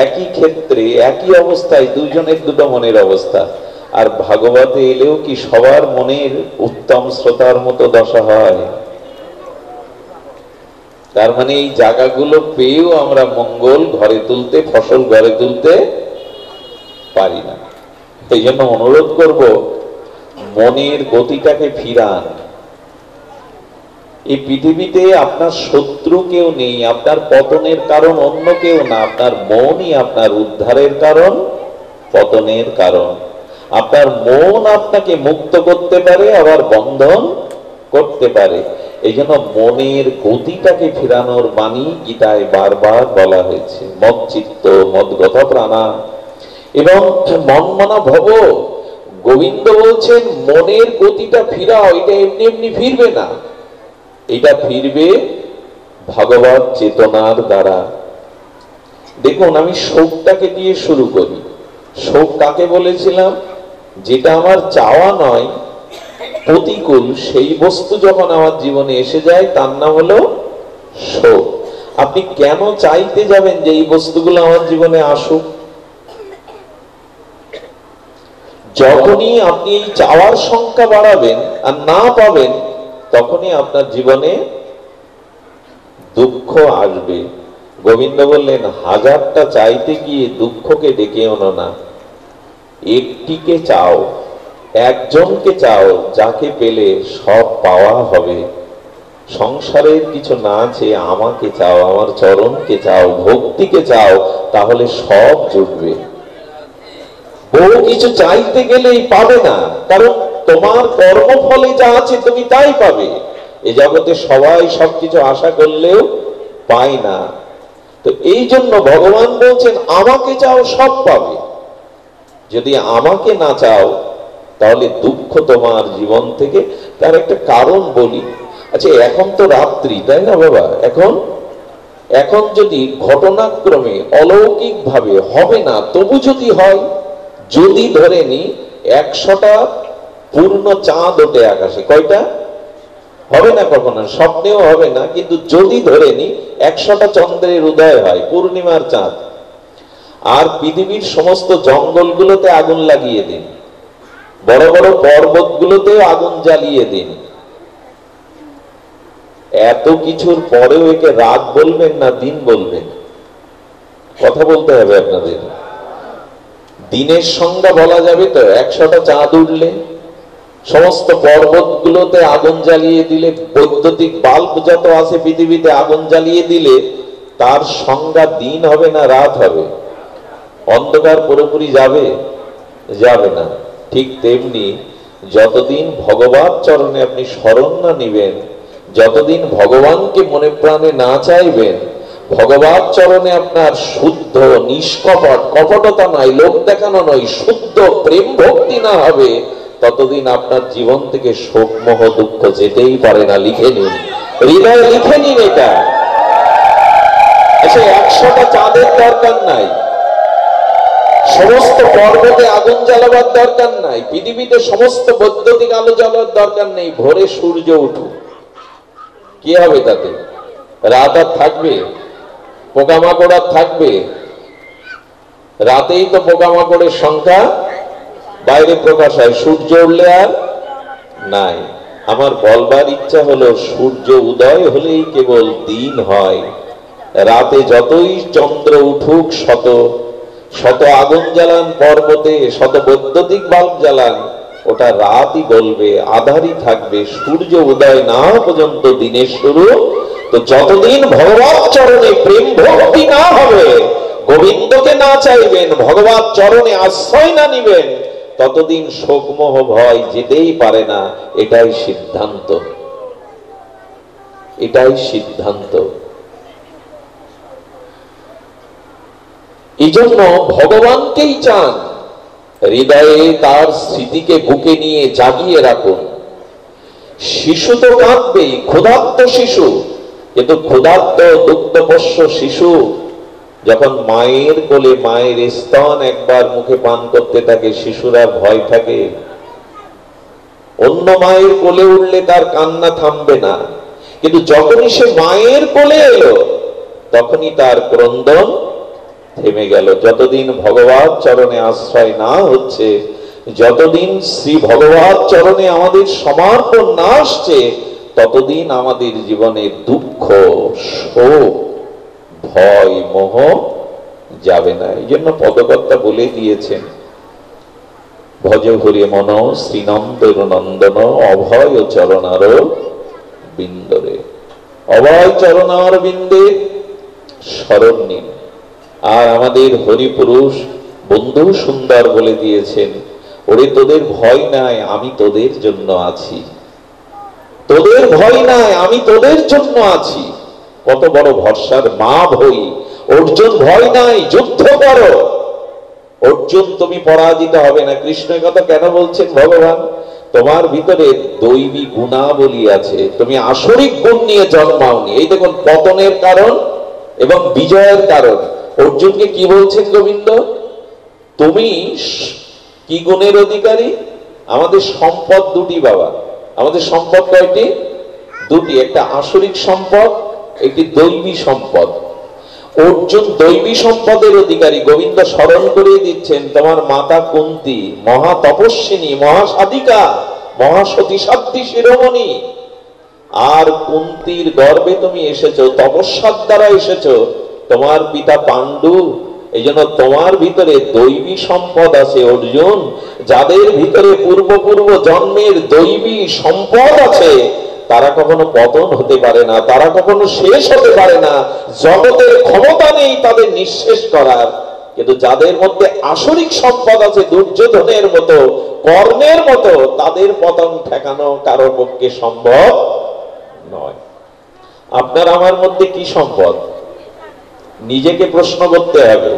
S1: একই ক্ষেত্রে একই অবস্থায় দুইজনের দুটো মনের অবস্থা। আর ভাগবতে এলেও কি সবার মনের উত্তম শ্রোতার মতো দশা হয়? তার মানে এই জায়গাগুলো পেয়েও আমরা মঙ্গল ঘরে তুলতে, ফসল ঘরে তুলতে পারি না। এই জন্য অনুরোধ করব, মনের গতিটাকে ফিরান। এই পৃথিবীতে আপনার শত্রু কেউ নেই, আপনার পতনের কারণ অন্য কেউ না, আপনার মনই আপনার উদ্ধারের কারণ, পতনের কারণ। আপনার মন আপনাকে মুক্ত করতে পারে, আবার বন্ধন করতে পারে। এই জন্য মনের গতিটাকে ফেরানোর বাণী গীতায় বারবার বলা হয়েছে, মচ্চিত্ত মদ্গত প্রাণা এবং মনমনা ভব। গোবিন্দ বলছেন মনের গতিটা ফিরাও, এটা এমনি এমনি ফিরবে না, এটা ফিরবে ভগবত চেতনার দ্বারা। দেখুন, আমি শোকটাকে দিয়ে শুরু করি। শোক কাকে বলেছিলাম? যেটা আমার চাওয়া নয়, প্রতিকূল সেই বস্তু যখন আমার জীবনে এসে যায় তার নাম হলো শোক। আপনি কেন চাইতে যাবেন যে এই বস্তুগুলো আমার জীবনে আসুক? যখনই আপনি এই চাওয়ার সংখ্যা বাড়াবেন আর না পাবেন, তখনই আপনার জীবনে দুঃখ আসবে। গোবিন্দ বললেন, হাজারটা চাইতে গিয়ে দুঃখকে ডেকে আনো না, একটিকে চাও, একজনকে চাও, যাকে পেলে সব পাওয়া হবে। সংসারের কিছু না চেয়ে আমাকে চাও, আমার চরণকে চাও, ভক্তিকে চাও, তাহলে সব জুটবে। বহু কিছু চাইতে গেলেই পাবে না, কারণ তোমার কর্মফলে যা আছে তুমি তাই পাবে। এ জগতে সবাই সবকিছু আশা করলেও পায় না। তো এই জন্য ভগবান বলছেন আমাকে চাও, সব পাবে। যদি আমাকে না চাও তাহলে দুঃখ তোমার জীবন থেকে। তার একটা কারণ বলি। আচ্ছা, এখন তো রাত্রি, তাই না বাবা? এখন যদি ঘটনাক্রমে অলৌকিক ভাবে হবে না, তবু যদি হয়, যদি ধরে নি 100টা পূর্ণ চাঁদ ওঠে আকাশে, কয়টা হবে না? কখনো স্বপ্নেও হবে না, কিন্তু যদি ধরে নি 100টা চন্দ্রের উদয় হয়, পূর্ণিমার চাঁদ, আর পৃথিবীর সমস্ত জঙ্গলগুলোতে আগুন লাগিয়ে দিন, বড় বড় পর্বতগুলোতেও আগুন জ্বালিয়ে দিন, এত কিছুর পরেও একে রাত বলবেন না দিন বলবেন? কথা বলতে হবে আপনাদের। দিনের সংজ্ঞা বলা যাবে তো? 100টা চাঁদ উঠলে, সমস্ত পর্বতগুলোতে আগুন জ্বালিয়ে দিলে, বৈদ্যুতিক বাল্ব যত আছে পৃথিবীতে আগুন জ্বালিয়ে দিলে, তার সংজ্ঞা দিন হবে না রাত হবে? অন্ধকার পুরোপুরি যাবে? যাবে না। ঠিক তেমনি যতদিন ভগবান চরণে আপনি শরণ না নিবেন, যতদিন ভগবানকে মনে প্রাণে না চাইবেন, ভগবান চরণে আপনার শুদ্ধ নিষ্কপট, কপটতা নয়, লোক দেখানো নয়, শুদ্ধ প্রেম ভক্তি না হবে, ততদিন আপনার জীবন থেকে শোক মোহ দুঃখ যেতেই পারে না। লিখে নিন, হৃদয়ে লিখে নিন এটা। আচ্ছা, 100টা চাঁদের দরকার নাই, সমস্ত পর্বতে আগুন জ্বালাবার দরকার নাই, পৃথিবীতে সমস্ত বৈদ্যুতিক আলো জ্বালাবার দরকার নেই। ভোরে সূর্য উঠুক, কি হবে তাতে? রাত আর থাকবে? পোকামাকড় আর থাকবে? রাতেই তো পোকামাকড়ের সংখ্যা বাইরে প্রকাশ হয়, সূর্য উঠলে আর নাই। আমার বলবার ইচ্ছা হলো, সূর্য উদয় হলেই কেবল দিন হয়। রাতে যতই চন্দ্র উঠুক, শত শত আগুন জ্বালান পর্বতে, শত বৈদ্যুতিক বাল্ব জ্বালান, ওটা রাতই বলবে, আধারই থাকবে। সূর্য উদয় না পর্যন্ত দিনের শুরু। তো যতদিন ভগবান চরণে প্রেম ভক্তি না হবে, গোবিন্দকে না চাইবেন, ভগবান চরণে আশ্রয় না নিবেন, ততদিন শোকমোহ ভয় যেতেই পারে না। এটাই সিদ্ধান্ত, এটাই সিদ্ধান্ত। এই জন্য ভগবানকেই চান, হৃদয়ে তার স্মৃতিকে বুকে নিয়ে জাগিয়ে রাখুন। শিশু তো কাঁদবেই, ক্ষুধার্ত শিশু, কিন্তু ক্ষুধার্ত দুগ্ধপোষ্য শিশু যখন মায়ের কোলে মায়ের স্তন একবার মুখে পান করতে থাকে, শিশুরা ভয় থাকে। অন্য মায়ের কোলে উঠলে তার কান্না থামবে না, কিন্তু যখনই সে মায়ের কোলে এলো, তখনই তার ক্রন্দন থেমে গেল। যতদিন ভগবান চরণে আশ্রয় না হচ্ছে, যতদিন শ্রী ভগবান চরণে আমাদের সমর্পণ না আসছে, ততদিন আমাদের জীবনে দুঃখ, শোক, ভয়, মোহ যাবে না। এই জন্য পদকর্তা বলে দিয়েছেন, ভজ হরি মন শ্রীনন্দের নন্দন অভয় চরণার বিন্দরে, অভয় চরণার বিন্দে শরণ নিন। আর আমাদের হরিপুরুষ বন্ধু সুন্দর বলে দিয়েছেন, ওরে তোদের ভয় নাই, আমি তোদের জন্য আছি। তোদের ভয় নাই, আমি তোদের জন্য আছি। কত বড় ভরসার মা ভই। অর্জুন ভয় নাই, যুদ্ধ করো। অর্জুন তুমি পরাজিত হবে না। কৃষ্ণ কথা কেন বলছেন ভগবান? তোমার ভিতরে দৈবী গুণাবলী আছে, তুমি আসরিক গুণ নিয়ে জন্মাওনি। এই দেখুন পতনের কারণ এবং বিজয়ের কারণ। অর্জুনকে কি বলছেন গোবিন্দ? তুমি কি গুণের অধিকারী? আমাদের সম্পদ দুটি বাবা। আমাদের সম্পদ কয়টি? দুটি। একটা আসরিক সম্পদ, একটি দৈবী সম্পদ। অর্জুন দৈবী সম্পদের অধিকারী। গোবিন্দ স্মরণ করিয়ে দিচ্ছেন, তোমার মাতা কুন্তী মহা তপস্বিনী, মহাসাধিকা, মহাসতী সাধ্বী শিরোমণি। আর কুন্তীর গর্ভে তুমি এসেছো, তপস্যার দ্বারা এসেছো। তোমার পিতা পাণ্ডু, এই জন্য তোমার ভিতরে দৈবী সম্পদ আছে অর্জুন। যাদের ভিতরে পূর্ব জন্মের দৈবী সম্পদ আছে, তারা কখনো পতন হতে পারে না, তারা কখনো শেষ হতে পারে না। জগতের ক্ষমতা নেই তাদের নিঃশেষ করার। কিন্তু যাদের মধ্যে আসরিক সম্পদ আছে, দুর্যোধনের মতো, কর্ণের মতো, তাদের পতন ঠেকানো কারো পক্ষে সম্ভব নয়। আপনার আমার মধ্যে কি সম্পদ? নিজেকে প্রশ্ন করতে হবে।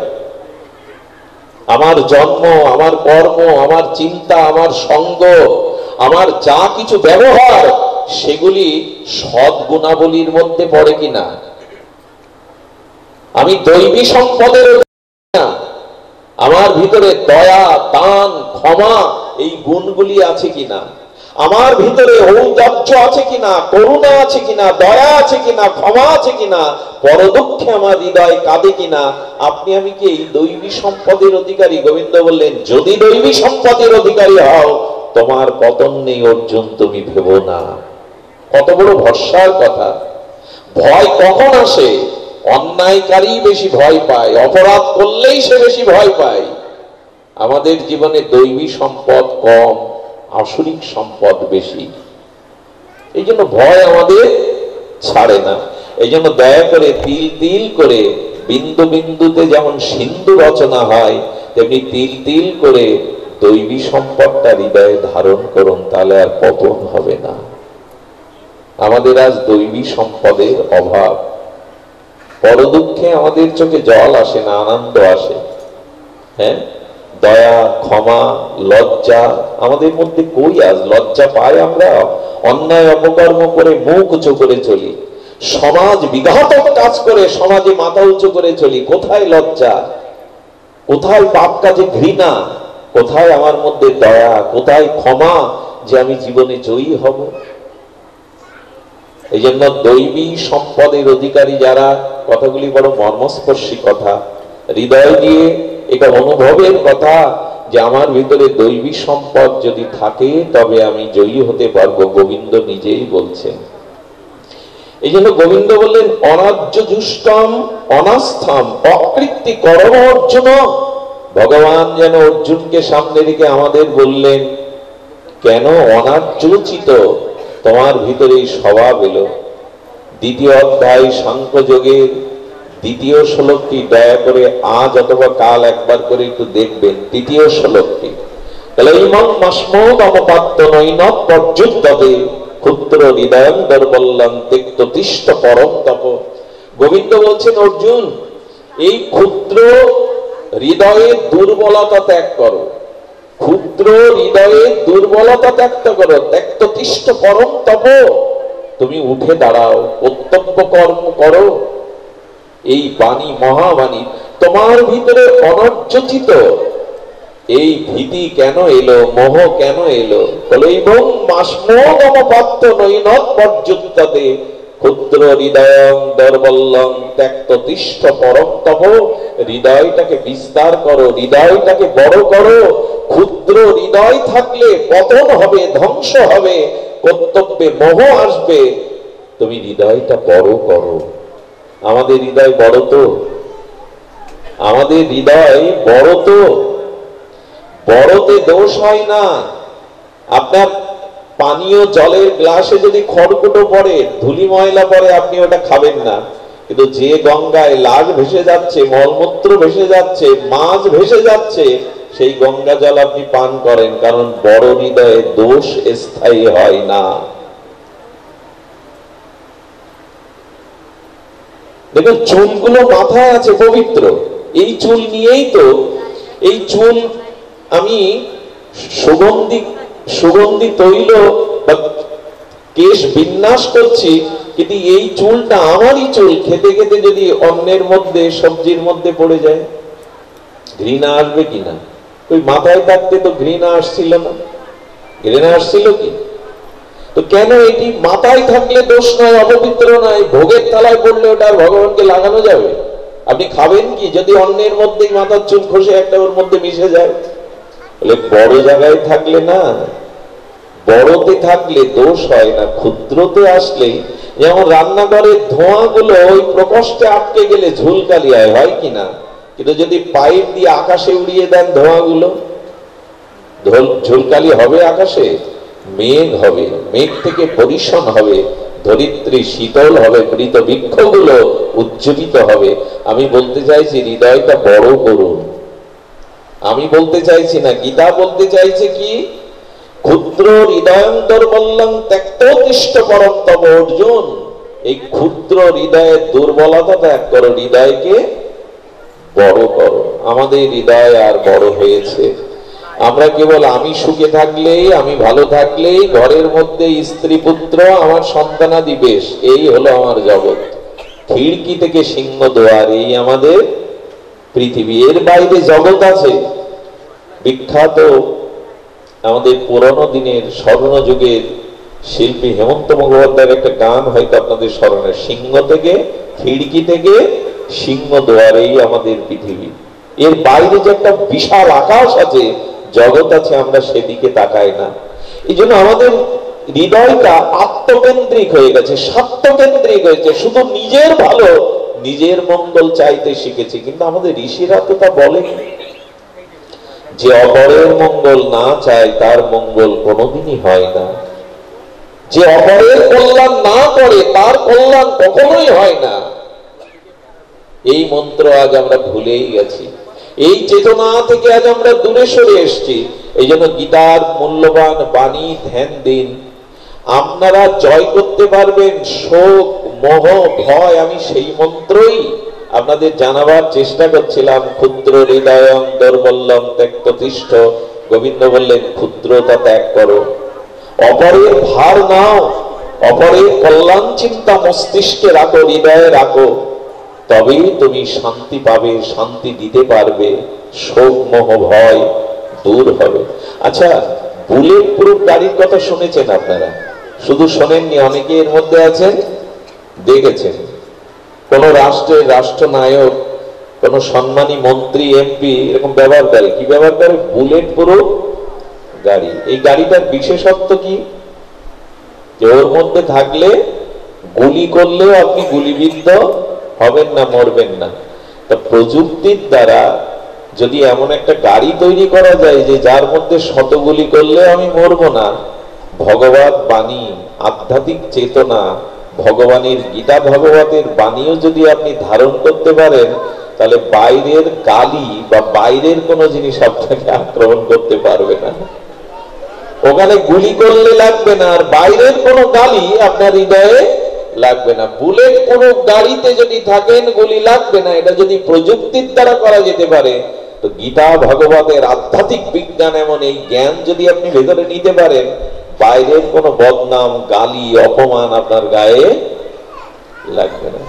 S1: আমার জন্ম, আমার কর্ম, আমার চিন্তা, আমার সঙ্গ, আমার যা কিছু ব্যবহার, সেগুলি সদ্গুণাবলীর মধ্যে পড়ে কিনা? আমি দৈবী সম্পদের না, আমার ভিতরে দয়া, দান, ক্ষমা এই গুণগুলি আছে কিনা? আমার ভিতরে ঔদার্য আছে কিনা, করুণা আছে কিনা, দয়া আছে কিনা, ক্ষমা আছে কিনা, পরদুঃখে আমার হৃদয় কাঁদে কিনা? আপনি আমি কি এই দৈবী সম্পদের অধিকারী? গোবিন্দ বললেন, যদি দৈবী সম্পদের অধিকারী হও, তোমার পতন নেই অর্জুন, তুমি ভেবো না। কত বড় ভরসার কথা! ভয় কখন আসে? অন্যায়কারী বেশি ভয় পায়, অপরাধ করলেই সে বেশি ভয় পায়। আমাদের জীবনে দৈবী সম্পদ কম, আসরিক সম্পদ বেশি। এই জন্য ভয় আমাদের ছাড়ে না। এই জন্য দয়া করে তিল তিল করে, বিন্দু বিন্দুতে যেমন সিন্ধু রচনা হয়, তেমনি তিল তিল করে দৈবী সম্পদটা হৃদয়ে ধারণ করুন, তাহলে আর পতন হবে না। আমাদের আজ দৈবী সম্পদের অভাব। বড় দুঃখে আমাদের চোখে জল আসে না, আনন্দ আসে। হ্যাঁ, দয়া, ক্ষমা, লজ্জা আমাদের মধ্যে কই? আজ লজ্জা পাই আমরা? অন্যায় অপকর্ম করে মুখ উঁচু করে চলি, সমাজ বিঘাতক কাজ করে সমাজে মাথা উঁচু করে চলি। কোথায় লজ্জা? কোথায় পাপ কাজে ঘৃণা? কোথায় আমার মধ্যে দয়া? কোথায় ক্ষমা, যে আমি জীবনে জয়ী হব? এই জন্য দৈবী সম্পদের অধিকারী যারা, কথাগুলি বড় মর্মস্পর্শী কথা, হৃদয় দিয়ে এটা অনুভবের কথা, যে আমার ভিতরে দৈবী সম্পদ যদি থাকে তবে আমি জয়ী হতে পারবো। গোবিন্দ নিজেই বলছেন। এই জন্য গোবিন্দ বললেন, অনার্য জুষ্টম অনাস্থম অকৃত্তি করম অর্জুন। ভগবান যেন অর্জুনকে সামনে রেখে আমাদের বললেন, কেন অনার্যোচিত তোমার ভিতরে এই স্বভাব এলো? দ্বিতীয় অধ্যায় সাংখ্যযোগের দ্বিতীয় শ্লোকটি দয়া করে আজ অথবা কাল একবার করে একটু দেখবেন। তৃতীয় শ্লোকটি, ক্ষুদ্র হৃদয়ং দর্বল্যং তিক্ত তিষ্ঠ পরম তপ। গোবিন্দ বলছেন, অর্জুন, এই ক্ষুদ্র হৃদয়ের দুর্বলতা ত্যাগ করো। ক্ষুদ্র হৃদয়ের দুর্বলতা ত্যাগ করো। ত্যক্ত তিষ্ঠ পরম তপ। তুমি উঠে দাঁড়াও, কর্তব্য কর্ম করো। এই বাণী মহাবাণী তোমার ভিতরে অনর্যচিত। এই ভীতি কেন এলো? মোহ কেন এলো? কলৈবং মাসমোগমপাত্য নৈনত পর্যুক্ততে ক্ষুদ্র হৃদয়ং দর্বল্যং ত্যক্ত তিষ্ঠ পরম তপ। হৃদয়টাকে বিস্তার করো, হৃদয়টাকে বড় করো। ক্ষুদ্র হৃদয় থাকলে পতন হবে, ধ্বংস হবে, কর্তব্যে মোহ আসবে। তুমি হৃদয়টা বড় করো। আমাদের হৃদয় বড় তো? আমাদের হৃদয় বড় তো? বড়তে দোষ হয় না। আপনার পানীয় জলের গ্লাসে যদি খড়কুটো পড়ে, ধুলি ময়লা পড়ে, আপনি ওটা খাবেন না। কিন্তু যে গঙ্গায় লাশ ভেসে যাচ্ছে, মলমূত্র ভেসে যাচ্ছে, মাছ ভেসে যাচ্ছে, সেই গঙ্গা জল আপনি পান করেন, কারণ বড় হৃদয়ে দোষ স্থায়ী হয় না। দেখুন, চুলগুলো মাথায় আছে পবিত্র, এই চুল নিয়েই তো, এই চুল আমি সুগন্ধি তৈল বা কেশ বিন্যাস করছি, কিন্তু এই চুলটা আমারই চুল, খেতে খেতে যদি অন্যের মধ্যে, সবজির মধ্যে পড়ে যায়, ঘৃণা আসবে কিনা? ওই মাথায় থাকতে তো ঘৃণা আসছিল না, ঘৃণা আসছিল কি? তো কেন এটি মাথায় থাকলে দোষ নয়, অপবিত্র নয়, ভোগের থালায় পড়লে ওটা আর ভগবানকে লাগানো যাবে? আপনি খাবেন কি যদি অন্যের মধ্যেই মাথার চুল খসে একটা ওর মধ্যে মিশে যায়? বলে বড় জায়গায় থাকলে না, বড়তে থাকলে দোষ হয় না, ক্ষুদ্রতে আসলেই, যেমন রান্নাঘরের ধোঁয়াগুলো ওই প্রকোষ্ঠে আটকে গেলে ঝুলকালি হয় কিনা? কিন্তু যদি পাইপ দিয়ে আকাশে উড়িয়ে দেন ধোঁয়াগুলো, ঝুলকালি হবে আকাশে? মেঘ হবে, মেঘ থেকে বরিশন হবে, ধরিত্রী শীতল হবে, মৃত বৃক্ষগুলো উজ্জীবিত হবে। আমি বলতে চাইছি হৃদয়টা বড় করুন। আমি বলতে চাইছি না, গীতা বলতে চাইছে কি? ক্ষুদ্র হৃদয়ন্তর বললাম ত্যক্তোতিষ্ঠ পরম তব অর্জুন। এই ক্ষুদ্র হৃদয়ের দুর্বলতা ত্যাগ করো, হৃদয়কে বড় করো। আমাদের হৃদয় আর বড় হয়েছে, আমরা কেবল আমি সুখে থাকলেই, আমি ভালো থাকলেই, ঘরের মধ্যে স্ত্রী পুত্র, আমার সন্তানাদি বেশ, এই হলো আমার জগৎ। খিড়কি থেকে সিংহ দুয়ার, এই আমাদের পৃথিবী। এর বাইরে জগৎ আছে। বিখ্যাত আমাদের পুরনো দিনের স্বর্ণযুগের শিল্পী হেমন্ত মুখোপাধ্যায়ের একটা গান হয়তো আপনাদের স্মরণে, সিংহ থেকে, খিড়কি থেকে সিংহ দুয়ারেই আমাদের পৃথিবী। এর বাইরে যে একটা বিশাল আকাশ আছে, জগৎ আছে, আমরা সেদিকে তাকাই না। এই জন্য আমাদের হৃদয়টা আত্মকেন্দ্রিক হয়ে গেছে, স্বার্থকেন্দ্রিক হয়েছে, শুধু নিজের ভালো, নিজের মঙ্গল চাইতে শিখেছি। কিন্তু আমাদের ঋষিরা তো তা বলেনি, যে অপরের মঙ্গল না চায় তার মঙ্গল কোনোদিনই হয় না, যে অপরের কল্যাণ না করে তার কল্যাণ কখনোই হয় না। এই মন্ত্র আজ আমরা ভুলেই গেছি, এই চেতনা থেকে আজ আমরা দূরে সরে এসেছি। এই জন্য গীতার মূল্যবান বাণী ধ্যান দিন। আপনারা জয় করতে পারবেন শোক, মোহ, ভয়। আমি সেই মন্ত্রই আপনাদের জানাবার চেষ্টা করছিলাম। ক্ষুদ্র হৃদয়ং দুর্বলম ত্যক্তোতিষ্ঠ। গোবিন্দ বললেন ক্ষুদ্রতা ত্যাগ করো, অপরের ভার নাও, অপরের কল্যাণ চিন্তা মস্তিষ্কে রাখো, হৃদয়ে রাখো, তবেই তুমি শান্তি পাবে, শান্তি দিতে পারবে, শোক মোহ ভয় দূর হবে। আচ্ছা, বুলেট প্রুফ গাড়ির কথা শুনেছেন আপনারা? শুধু শোনেননি, অনেকে এর মধ্যে আছেন, দেখেছেন। কোন রাষ্ট্রের রাষ্ট্রনায়ক, কোন সম্মানী মন্ত্রী, এমপি এরকম ব্যবহার করে। কি ব্যবহার করে? বুলেট প্রুফ গাড়ি। এই গাড়িটার বিশেষত্ব কি? যে ওর মধ্যে থাকলে গুলি করলেও আপনি গুলিবিদ্ধ হবেন না, মরবেন না। তা প্রযুক্তির দ্বারা যদি এমন একটা গাড়ি তৈরি করা যায় যে যার মধ্যে শত গুলি করলে আমি মরবো না, ভগবত বাণী, আধ্যাত্মিক চেতনা, ভগবানের গীতা ভাগবতের বাণীও যদি আপনি ধারণ করতে পারেন, তাহলে বাইরের গালি বা বাইরের কোনো জিনিস আপনাকে আক্রমণ করতে পারবে না। ওখানে গুলি করলে লাগবে না, আর বাইরের কোনো গালি আপনার হৃদয়ে লাগবে না। বুলেট প্রুফ গাড়িতে যদি থাকেন গুলি লাগবে না। এটা যদি প্রযুক্তির দ্বারা করা যেতে পারে, তো গীতা ভাগবতের আধ্যাত্মিক বিজ্ঞান এমন এই জ্ঞান যদি আপনি ভেতরে নিতে পারেন, বাইরের কোনো বদনাম, গালি, অপমান আপনার গায়ে লাগবে না।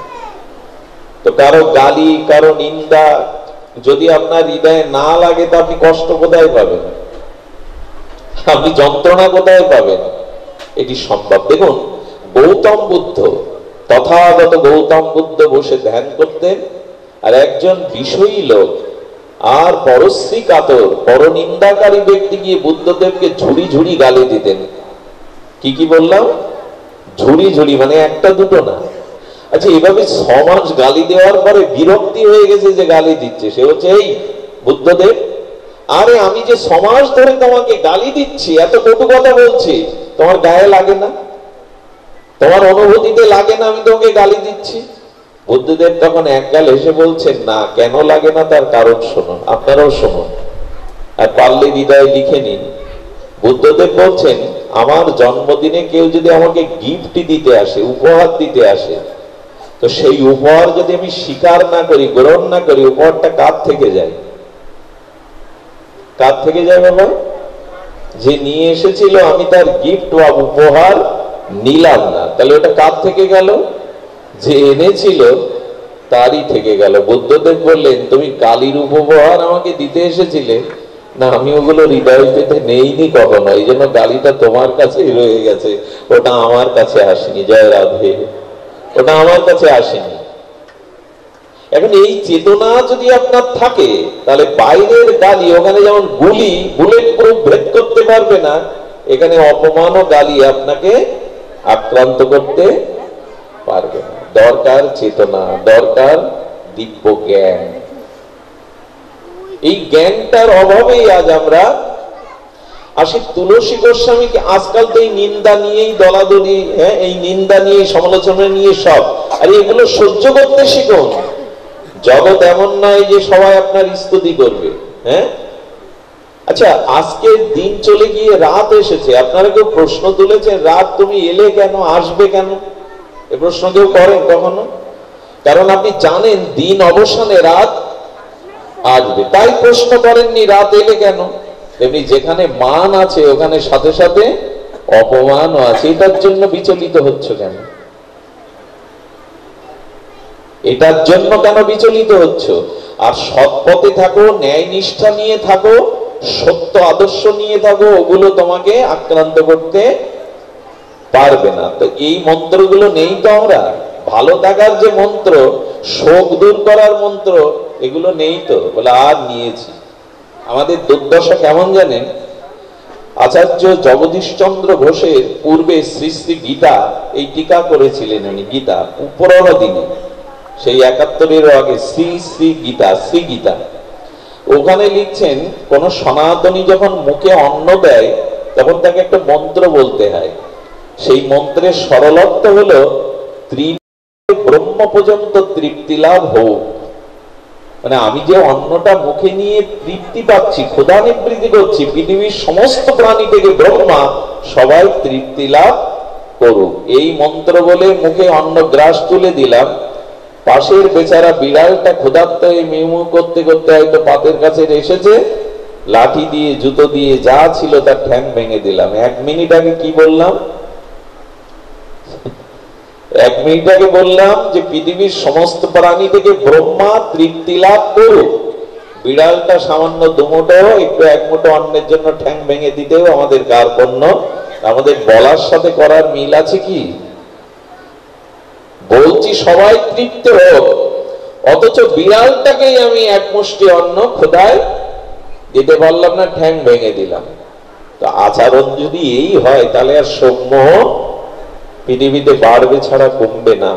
S1: তো কারো গালি, কারো নিন্দা যদি আপনার হৃদয়ে না লাগে, তো আপনি কষ্ট কোথায় পাবেন? আপনি যন্ত্রণা কোথায় পাবেন? এটি সম্ভব। দেখুন, গৌতম বুদ্ধ, তথাগত গৌতম বুদ্ধ বসে ধ্যান করতেন, আর একজন বিষয়ী লোক আর পরশ্রী কাতর পরনিন্দাকারী ব্যক্তি গিয়ে বুদ্ধদেবকে ঝুড়ি ঝুড়ি গালি দিতেন। কি কি বললাম? ঝুড়ি ঝুড়ি, মানে একটা দুটো না। আচ্ছা, এভাবে 6 মাস গালি দেওয়ার পরে বিরক্তি হয়ে গেছে যে গালি দিচ্ছে। সে হচ্ছে এই বুদ্ধদেব, আরে আমি যে 6 মাস ধরে তোমাকে গালি দিচ্ছি, এত কটু কথা বলছি, তোমার গায়ে লাগে না, তোমার অনুভূতিতে লাগে না আমি তোমাকে গালি দিচ্ছি? বুদ্ধদেব তখন একগাল এসে বলছেন, না, কেন লাগে না তার কারণ শুনুন, আপনারাও শুনুন, আর পারলে হৃদয়ে লিখে নিন। বুদ্ধদেব বলছেন, আমার জন্মদিনে কেউ যদি আমাকে গিফট দিতে আসে, উপহার দিতে আসে, তো সেই উপহার যদি আমি স্বীকার না করি, গ্রহণ না করি, উপহারটা কার থেকে যায়? কার থেকে যায় বাবা? যে নিয়ে এসেছিল আমি তার গিফট বা উপহার নিলাম না, তাহলে ওটা কার থেকে গেল? যে এনেছিল তারই থেকে গেল। বুদ্ধদেব বললেন, তুমি কালীর উপহার আমাকে দিতে এসেছিলে না, আমি ওগুলো হৃদয় পেতে নেইনি কখনো, এই জন্য গালিটা তোমার কাছেই রয়ে গেছে, ওটা আমার কাছে আসেনি। জয় রাধে, ওটা আমার কাছে আসেনি। এখন এই চেতনা যদি আপনার থাকে, তাহলে বাইরের গালি, ওখানে যেমন গুলি বুলেট প্রুফ ভেদ করতে পারবে না, এখানে অপমান ও গালি আপনাকে আক্রান্ত করতে পারবে না। দরকার চেতনা, দরকার দিব্য জ্ঞান। এই জ্ঞানটার অভাবেই আজ আমরা আসি। তুলসী গোস্বামীকে আজকাল তো এই নিন্দা নিয়েই দলাদলি, এই নিন্দা নিয়ে, সমালোচনা নিয়ে সব, আর এগুলো সহ্য করতে শিখুন। জগৎ এমন নয় যে সবাই আপনার স্তুতি করবে। আচ্ছা, আজকে দিন চলে গিয়ে রাত এসেছে, আপনারা কেউ প্রশ্ন তুলেছেন, রাত তুমি এলে কেন, আসবে কেন? এ প্রশ্ন কেউ করেন কখনো? কারণ আপনি জানেন দিন অবসানে রাত আসবে, তাই প্রশ্ন করেননি রাত এলে কেন। তেমনি যেখানে মান আছে ওখানে সাথে সাথে অপমানও আছে। এটার জন্য বিচলিত হচ্ছে কেন? এটার জন্য কেন বিচলিত হচ্ছ? আর সৎ পথে থাকো, ন্যায় নিষ্ঠা নিয়ে থাকো, সত্য আদর্শ নিয়ে থাকো, ওগুলো তোমাকে আক্রান্ত করতে পারবে না। তো এই মন্ত্রগুলো নেই তো আমরা, ভালো থাকার যে মন্ত্র, শোক দূর করার মন্ত্র, এগুলো নেই তো। বলে আর নিয়েছি। আমাদের দুর্দশা কেমন জানেন? আচার্য জগদীশচন্দ্র ঘোষের পূর্বে শ্রী শ্রী গীতা, এই টিকা করেছিলেন উনি, গীতা পুরোনো দিনে, সেই 71-এর আগে শ্রী শ্রী গীতা, শ্রী গীতা। ওখানে লিখছেন, কোন সনাতনী যখন মুখে অন্ন দেয় তখন তাকে একটা মন্ত্র বলতে হয়। সেই মন্ত্রের সরলত্ব হলো, ব্রহ্ম পর্যন্ত তৃপ্তি লাভ হোক। মানে আমি যে অন্নটা মুখে নিয়ে তৃপ্তি পাচ্ছি, ক্ষুধা নিবৃত্তি করছি, পৃথিবীর সমস্ত প্রাণী থেকে ব্রহ্মা সবাই তৃপ্তি লাভ করুক, এই মন্ত্র বলে মুখে অন্ন গ্রাস তুলে দিলাম। পাশের বেচারা বিড়ালটা ক্ষুধার্ত হয়ে মিউ করতে করতে হয়তো পাতের কাছে এসেছে, লাঠি দিয়ে, জুতো দিয়ে, যা ছিল তার ঠ্যাং ভেঙে দিলাম। 1 মিনিট আগে কি বললাম? 1 মিনিট আগে বললাম যে পৃথিবীর সমস্ত প্রাণী থেকে ব্রহ্মা তৃপ্তি লাভ করুক। বিড়ালটা সামান্য দুমুঠো, একটু 1 মুঠো অন্নের জন্য ঠ্যাং ভেঙে দিতেও আমাদের কার্পণ্য। আমাদের বলার সাথে করার মিল আছে কি? বলছি সবাই তৃপ্ত হোক, অথচ বিড়ালটাকেই আমি 1 মুষ্টি অন্ন ক্ষুধায় দিতে পারলাম না, ঠ্যাং ভেঙে দিলাম। তো আচরণ যদি এই হয়, তাহলে আর শোকমোহ পৃথিবীতে বাড়বে ছাড়া কমবে না।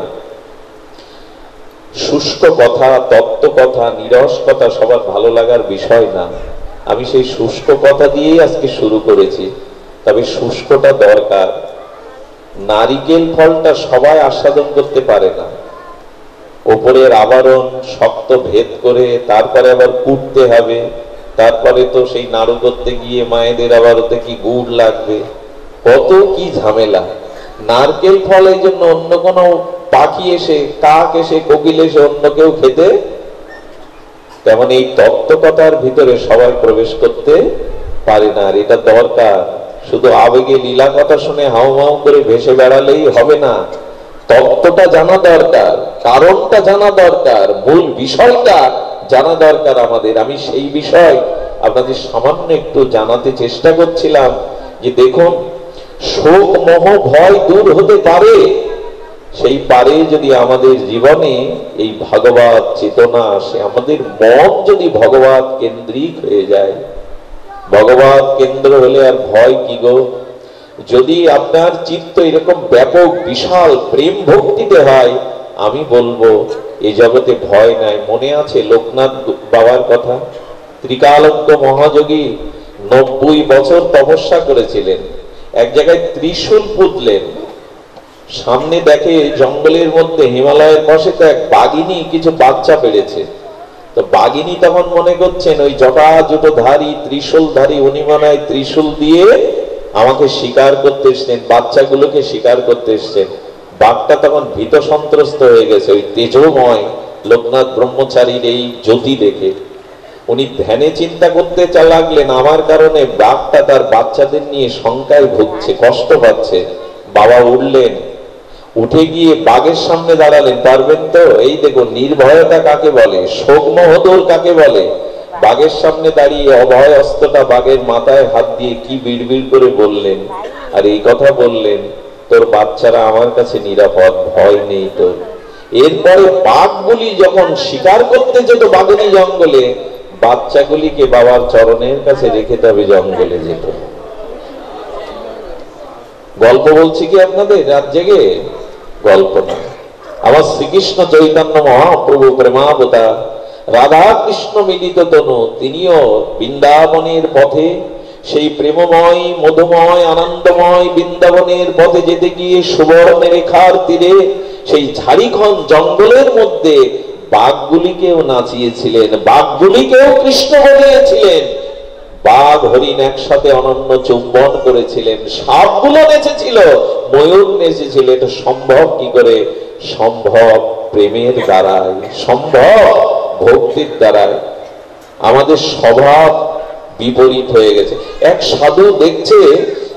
S1: শুষ্ক কথা, তত্ত্ব কথা, নিরস কথা সবার ভালো লাগার বিষয় না। আমি সেই শুষ্ক কথা দিয়েই আজকে শুরু করেছি, তবে শুষ্কটা দরকার। নারিকেল ফলটা সবাই আস্বাদন করতে পারে না, ওপরের আবরণ শক্ত ভেদ করে তারপরে আবার কুটতে হবে, তারপরে তো সেই নাড়ু করতে গিয়ে মায়েদের আবার ওতে কি গুড় লাগবে, কত কি ঝামেলা। নারকেল ফল এই জন্য অন্য কোনো পাখি এসে, কাক এসে, কোকিল এসে অন্য কেউ খেতে, তেমন এই তত্ত্বকথার ভিতরে সবাই প্রবেশ করতে পারে না। আর এটা দরকার। শুধু আবেগে লীলা কথা শুনে হাউ মাউ করে ভেসে বেড়ালেই হবে না, তত্ত্বটা জানা দরকার, কারণটা জানা দরকার, মূল বিষয়টা জানা দরকার আমাদের। আমি সেই বিষয় আপনাদের সামান্য একটু জানাতে চেষ্টা করছিলাম যে দেখুন, শোক মোহ ভয় দূর হতে পারে, সেই পারে যদি আমাদের জীবনে এই ভগবত চেতনা আসে, আমাদের মন যদি ভগবত কেন্দ্রিক হয়ে যায়। ভগবত কেন্দ্র হলে আর ভয় কি গো? যদি আপনার চিত্ত এরকম ব্যাপক বিশাল প্রেম ভক্তিতে হয়, আমি বলবো এই জগতে ভয় নাই। মনে আছে লোকনাথ বাবার কথা? ত্রিকালজ্ঞ মহাযোগী 90 বছর তপস্যা করেছিলেন, এক জায়গায় ত্রিশূল পুঁতলেন, সামনে দেখে জঙ্গলের মধ্যে হিমালয়ের পাশে তো এক বাঘিনী কিছু বাচ্চা পেড়েছে। তো বাঘিনী তখন মনে করছেন ওই জটাজুটোধারী ত্রিশূলধারী উনি মনে হয় ত্রিশূল দিয়ে আমাকে শিকার করতে এসছেন, বাচ্চাগুলোকে শিকার করতে এসছেন। বাঘটা তখন ভীত সন্ত্রস্ত হয়ে গেছে ওই তেজময় লোকনাথ ব্রহ্মচারীর এই জ্যোতি দেখে। উনি ধ্যানে চিন্তা করতে লাগলেন আমার কারণে বাঘটা তার বাচ্চাদের নিয়ে শঙ্কায় ভুগছে, কষ্ট পাচ্ছে। বাবা উঠলেন, উঠে গিয়ে বাঘের সামনে দাঁড়ালেন, পারবেন তো? এই দেখো নির্ভয়তা কাকে বলে, শোকমহদর কাকে বলে। বাঘের সামনে দাঁড়িয়ে অভয় অস্ত্রটা বাঘের মাথায় হাত দিয়ে কি বিড়বিড় করে বললেন, আর এই কথা বললেন, তোর বাচ্চারা আমার কাছে নিরাপদ, ভয় নেই তোর। এরপরে বাঘগুলি যখন শিকার করতে যেত বাঘিনী জঙ্গলে, বাচ্চাগুলিকে বাবার চরণের কাছে রেখে তবে জঙ্গলে যেত। গল্প বলছি কি আপনাদের রাত জেগে? গল্প না। আমার শ্রীকৃষ্ণ চৈতন্য মহাপ্রভু প্রেমাবতার রাধা কৃষ্ণ মিলিত তনু, তিনিও বৃন্দাবনের পথে সেই প্রেমময় মধুময় আনন্দময় বৃন্দাবনের পথে যেতে গিয়ে সুবর্ণ রেখার তীরে সেই ঝাড়িখন জঙ্গলের মধ্যে বাঘগুলিকেও নাচিয়েছিলেন, বাঘগুলিকেও কৃষ্ণ বলিয়েছিলেন। বাঘ হরিণ একসাথে অনন্য চুম্বন করেছিলেন, সাপগুলো নেচেছিল, ময়ূর নেচেছিল। এটা সম্ভব কি করে? সম্ভব প্রেমের দ্বারাই, সম্ভব ভক্তির দ্বারাই। আমাদের স্বভাব বিপরীত হয়ে গেছে। এক সাধু দেখছে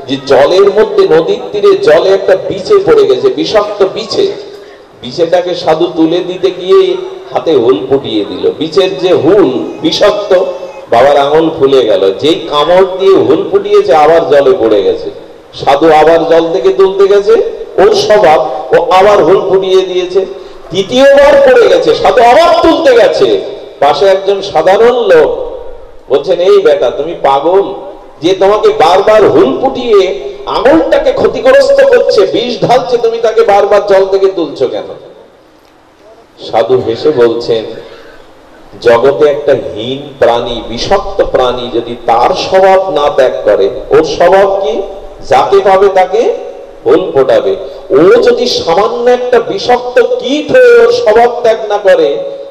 S1: যে জলের মধ্যে নদীর তীরে জলে একটা বিছে পড়ে গেছে, বিষাক্ত বিছে। বিছেটাকে সাধু তুলে দিতে গিয়ে হাতে হুল ফুটিয়ে দিল। বিছের যে হুল বিষাক্ত, বাবার আঙুল ফুলে গেল। যেই কামড় দিয়ে হুল ফুটিয়েছে আবার জলে পড়ে গেছে। সাধু আবার জল থেকে তুলতে গেছে, ওর স্বভাব, ও আবার হুল ফুটিয়ে দিয়েছে। তৃতীয়বার পড়ে গেছে, সাধু আবার তুলতে গেছে। পাশে একজন সাধারণ লোক বলছেন, এই বেটা তুমি পাগল, যে তোমাকে বারবার হুল ফুটিয়ে আঙুলটাকে ক্ষতিগ্রস্ত করছে, বিষ ঢালছে, তুমি তাকে বারবার জল থেকে তুলছো কেন? সাধু হেসে বলছেন, জগতে একটা হীন প্রাণী, বিষাক্ত প্রাণী যদি তার স্বভাব না ত্যাগ করে, ওর স্বভাব কি? যাকে পাবে তাকে হুল ফোটাবে। ও যদি সামান্য একটা বিষাক্ত কীট হয়ে ওর স্বভাব ত্যাগ না করে,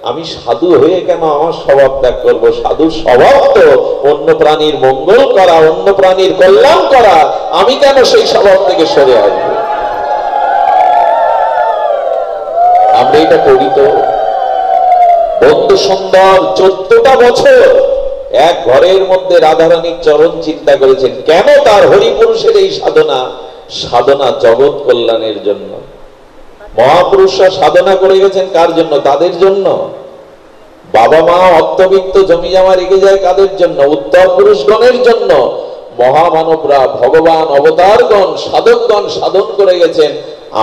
S1: আমি সাধু হয়ে কেন আমার স্বভাব ত্যাগ করবো? সাধুর স্বভাব তো অন্য প্রাণীর মঙ্গল করা, অন্য প্রাণীর কল্যাণ করা। আমি কেন সেই স্বভাব থেকে সরে আসবো? আমরা এটা করি তো। বন্ধু সুন্দর 14টা বছর এক ঘরের মধ্যে রাধারানীর চরণ চিন্তা করেছেন। কেন? তার হরিপুরুষের এই সাধনা, সাধনা জগৎ কল্যাণের জন্য। মহাপুরুষরা সাধনা করে গেছেন কার জন্য? তাদের জন্য। বাবা মা অর্থবিত্ত জমি জমা রেখে যায় কাদের জন্য? উত্তর পুরুষগণের জন্য। মহামানবরা, ভগবান অবতারগণ, সাধকগণ সাধন করে গেছেন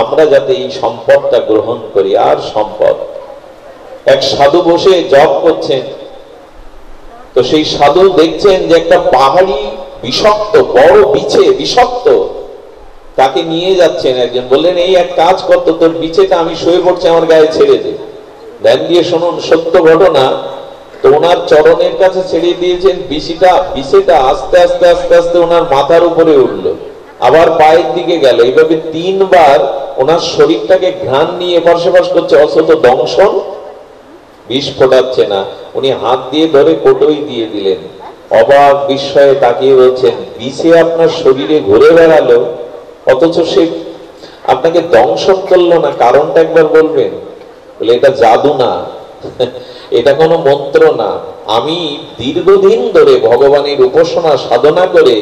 S1: আমরা যাতে এই সম্পদটা গ্রহণ করি। আর সম্পদ, এক সাধু বসে জপ করছেন, তো সেই সাধু দেখছেন যে একটা পাহাড়ি বিষাক্ত বড় বিছে, বিষাক্ত, তাকে নিয়ে যাচ্ছেন একজন। বললেন, এই এক কাজ করতো, তোর বিছেটা আমি শুয়ে পড়ছি, আমার গায়ে ছেড়ে দে। ধ্যান দিয়ে শুনুন, সত্য ঘটনা। তো ওনার চরণের কাছে ছেড়ে দিয়েছেন বিছেটা আস্তে আস্তে আস্তে আস্তে ওনার মাথার উপরে উঠলো, আবার পায়ের দিকে গেল। এইভাবে 3 বার ওনার শরীরটাকে ঘ্রাণ নিয়ে এপাশ সেপাশ করছে, অথচ দংশন, বিষ ফোটাচ্ছে না। উনি হাত দিয়ে ধরে কোটোই দিয়ে দিলেন। অবাক বিস্ময়ে তাকিয়ে বলছেন, বিছে আপনার শরীরে ঘুরে বেড়ালো, অথচ সে আপনাকে দংশন করলো না। কারণটা একবার বলবেন? বলে, এটা জাদু না, এটা কোনো মন্ত্র না। আমি দীর্ঘদিন ধরে ভগবানের উপাসনা সাধনা করে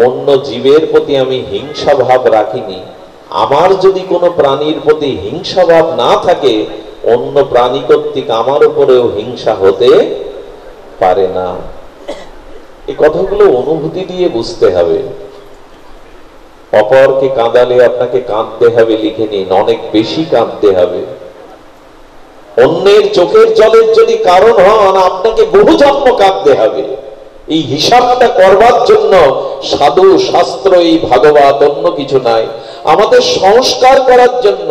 S1: অন্য জীবের প্রতি আমি হিংসা ভাব রাখিনি। আমার যদি কোনো প্রাণীর প্রতি হিংসা ভাব না থাকে, অন্য প্রাণী কর্তৃক আমার উপরেও হিংসা হতে পারে না। এই কথাগুলো অনুভূতি দিয়ে বুঝতে হবে। অপরকে কাঁদালে আপনাকে কাঁদতে হবে লিখে নিন, অনেক বেশি কাঁদতে হবে। অন্যের চোখের জলের যদি কারণ হন, আপনাকে বহু জন্ম কাঁদতে হবে। এই হিসাবটা করবার জন্য সাধু শাস্ত্র, এই ভাগবত, অন্য কিছু নাই। আমাদের সংস্কার করার জন্য।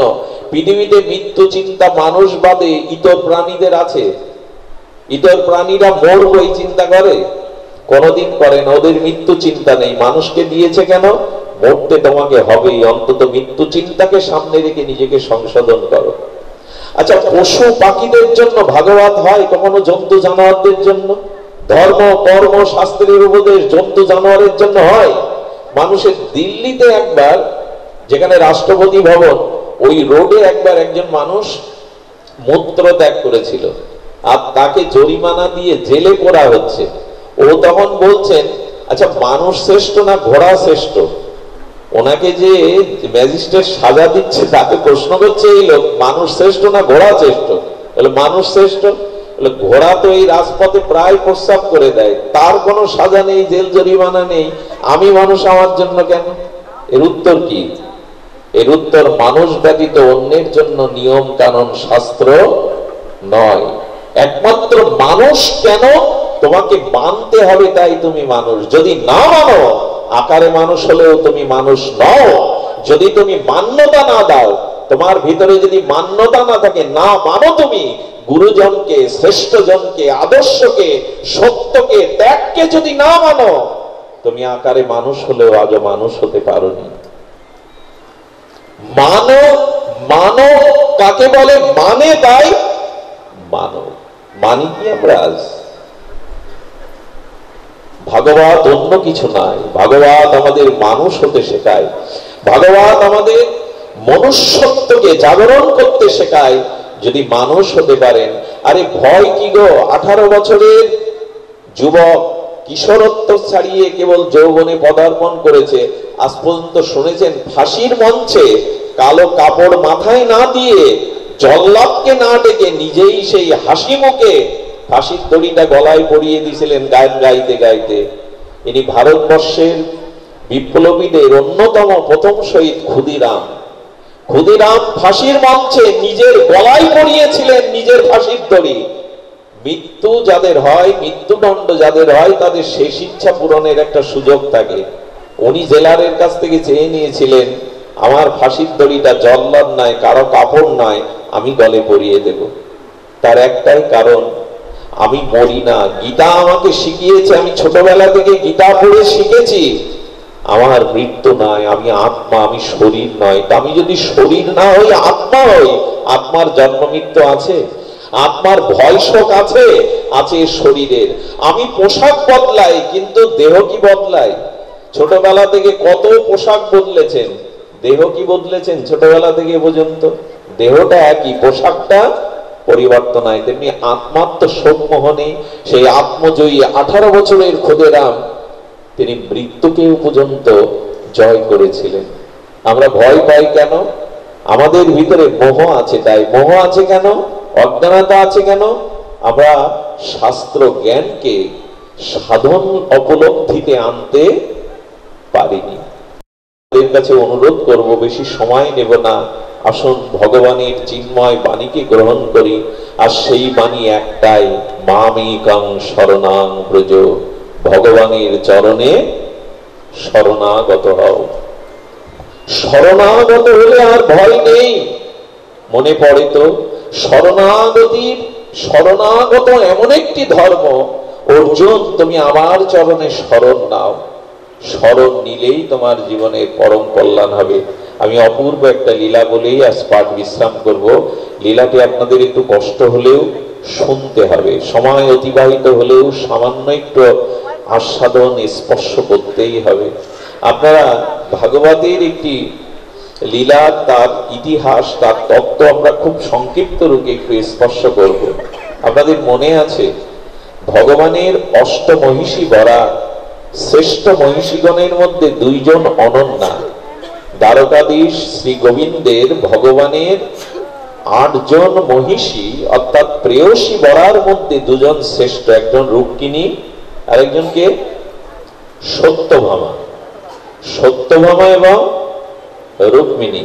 S1: পৃথিবীতে মৃত্যু চিন্তা মানুষ বাদে ইতর প্রাণীদের আছে। ইতর প্রাণীরা মরবো এই চিন্তা করে? কোনদিন করে না। ওদের মৃত্যু চিন্তা নেই। মানুষকে দিয়েছে কেন? মরতে তোমাকে হবেই, অন্তত মৃত্যু চিন্তাকে সামনে রেখে নিজেকে সংশোধন করো। আচ্ছা, পশু পাখিদের জন্য ভাগবত হয়, কখনো জন্তু জানোয়ারদের জন্য? ধর্ম কর্ম শাস্ত্রের উপদেশ জন্তু জানোয়ারের জন্য হয়? মানুষের দিল্লিতে একবার, যেখানে রাষ্ট্রপতি ভবন, ওই রোডে একবার একজন মানুষ মূত্র ত্যাগ করেছিল, আর তাকে জরিমানা দিয়ে জেলে পোড়া হচ্ছে। ও তখন বলছেন, আচ্ছা মানুষ শ্রেষ্ঠ না ঘোড়া শ্রেষ্ঠ? ওনাকে যে ম্যাজিস্ট্রেট সাজা দিচ্ছে তাকে প্রশ্ন করছে এই লোক, মানুষ শ্রেষ্ঠ না ঘোড়া শ্রেষ্ঠ? বলে মানুষ শ্রেষ্ঠ। বলে ঘোড়া তো এই রাজপথে প্রায় প্রস্রাব করে দেয়, তার কোনো সাজা নেই, জেল জরিমানা নেই, আমি মানুষ আমার জন্য কেন? এর উত্তর কি? এর উত্তর, মানুষ ব্যতীত অন্যের জন্য নিয়ম কানুন শাস্ত্র নয়, একমাত্র মানুষ কেন তোমাকে মানতে হবে তাই তুমি মানুষ। যদি না মানো, আকারে মানুষ হলেও তুমি মানুষ নও। যদি তুমি মান্যতা না দাও, তোমার ভিতরে যদি মান্যতা না থাকে, না মানো তুমি গুরুজনকে, শ্রেষ্ঠ জনকে, আদর্শকে, সত্যকে, ত্যাগকে যদি না মানো, তুমি আকারে মানুষ হলেও আজও মানুষ হতে পারোনি। মানো, মানো কাকে বলে? মানে তাই মানো। মানি কি আমরা আজ? ভাগবত অন্য কিছু নাই, ভাগবত আমাদের মানুষ হতে শেখায়, ভাগবত আমাদের মনুষ্যত্বকে জাগরণ করতে শেখায়। যদি মানুষ হতে পারেন, আরে ভয় কি গো? 18 বছরের যুবক কিশোরত্ব ছাড়িয়ে কেবল যৌবনে পদার্পণ করেছে, আজ পর্যন্ত শুনেছেন ফাঁসির মঞ্চে কালো কাপড় মাথায় না দিয়ে, জল্লাদকে না ডেকে নিজেই সেই হাসি মুখে ফাঁসির দড়িটা গলায় পরিয়ে দিয়েছিলেন গান গাইতে গাইতে। ইনি ভারতবর্ষের বিপ্লবীদের অন্যতম প্রথম শহীদ ক্ষুদিরাম। ক্ষুদিরাম ফাঁসির মঞ্চে নিজের গলায় পরিয়েছিলেন নিজের ফাঁসির দড়ি। মৃত্যু যাদের হয়, মৃত্যুদণ্ড যাদের হয়, তাদের শেষ ইচ্ছা পূরণের একটা সুযোগ থাকে। উনি জেলারের কাছ থেকে চেয়ে নিয়েছিলেন, আমার ফাঁসির দড়িটা জল্লাদ নয়, কারো কাপড় নয়, আমি গলে পরিয়ে দেব। তার একটাই কারণ, আমি মরি না। গীতা আমাকে শিখিয়েছে, আমি ছোটবেলা থেকে গীতা পড়ে শিখেছি, আমার মৃত্যু নয়, আমি আত্মা, আমি শরীর নয়। আমি যদি শরীর না হই, আত্মা হই, আত্মার জন্ম মৃত্যু আছে, আত্মার ভয় শোক আছে, আছে শরীরের। আমি পোশাক বদলাই, কিন্তু দেহ কি বদলাই? ছোটবেলা থেকে কত পোশাক বদলেছেন, দেহ কি বদলেছেন ছোটবেলা থেকে পর্যন্ত? দেহটা একই, পোশাকটা পরিবর্তন হয়। তেমনি আত্মার তো শোক মোহনে সেই আত্মজয়ী 18 বছরের ক্ষুদিরাম, তিনি মৃত্যুকেও পর্যন্ত জয় করেছিলেন। আমরা ভয় পাই কেন? আমাদের ভিতরে মোহ আছে। তাই মোহ আছে কেন? অজ্ঞানতা আছে কেন? আমরা শাস্ত্র জ্ঞানকে সাধন উপলব্ধিতে আনতে পারিনি। আপনাদের কাছে অনুরোধ করব, বেশি সময় নেব না, আসুন ভগবানের চিন্ময় বাণীকে গ্রহণ করি। আর সেই বাণী একটাই, মামেকং শরণাং ব্রজ, ভগবানের চরণে শরণাগত হও। শরণাগত হলে আর ভয় নেই। মনে পড়ে তো, শরণাগত এমন একটি ধর্ম, অর্জুন তুমি আমার চরণে শরণ নাও। শরণ নিলেই তোমার জীবনে পরম কল্যাণ হবে। আমি অপূর্ব একটা লীলা বলেই আজ পাঠ বিশ্রাম করব। লীলাটি আপনাদের একটু কষ্ট হলেও শুনতে হবে, সময় অতিবাহিত হলেও সামান্য একটু আস্বাদন স্পর্শ করতেই হবে। আপনারা ভাগবতের একটি লীলা, তার ইতিহাস, তার তত্ত্ব আমরা খুব সংক্ষিপ্ত রূপে একটু স্পর্শ করব। আপনাদের মনে আছে, ভগবানের অষ্টমহিষী বরা, শ্রেষ্ঠ মহিষীগণের মধ্যে 2 জন অনন্যা। দ্বারকাধীশ শ্রী গোবিন্দের ভগবানের 8 জন মহিষী অর্থাৎ প্রেয়সী বরার মধ্যে 2 জন শ্রেষ্ঠ, একজন রুক্মিণী আর একজনকে সত্যভামা। সত্যভামা এবং রুক্মিণী,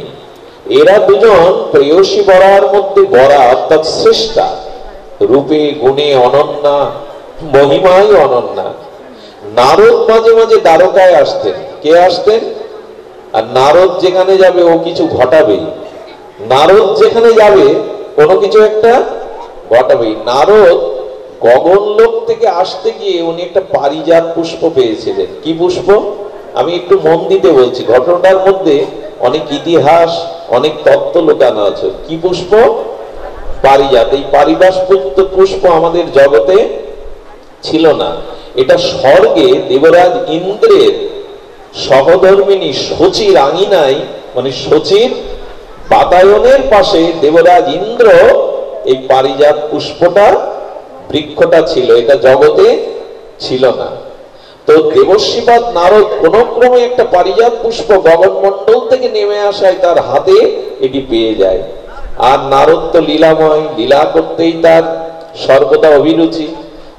S1: এরা 2 জন প্রেয়সী বরার মধ্যে বরা অর্থাৎ শ্রেষ্ঠা, রূপে গুণে অনন্যা, মহিমায় অনন্যা। নারদ মাঝে মাঝে দ্বারকায় আসতেন। কে আসতেন? আর নারদ যেখানে যাবে ও কিছু ঘটাবেই। নারদ যেখানে যাবে কোনো কিছু একটা ঘটাবেই। নারদ গগনলোক থেকে আসতে গিয়ে উনি একটা পারিজাত পুষ্প পেয়েছিলেন। কি পুষ্প? আমি একটু মন দিতে বলছি, ঘটনাটার মধ্যে অনেক ইতিহাস, অনেক তত্ত্ব লুকানো আছে। কি পুষ্প? পারিজাত। এই পারিবাস পুষ্প আমাদের জগতে ছিল না। এটা স্বর্গে দেবরাজ ইন্দ্রের সহধর্মিনী শচীর আঙিনায়, মানে শচীর বাতায়নের পাশে দেবরাজ ইন্দ্র এই পারিজাত পুষ্পটা, বৃক্ষটা ছিল, এটা জগতে ছিল না। তো দেবর্ষিপাদ নারদ কোন ক্রমে একটা পারিজাত পুষ্প গগনমণ্ডল থেকে নেমে আসায় তার হাতে এটি পেয়ে যায়। আর নারদ তো লীলাময়, লীলা করতেই তার সর্বদা অভিরুচি।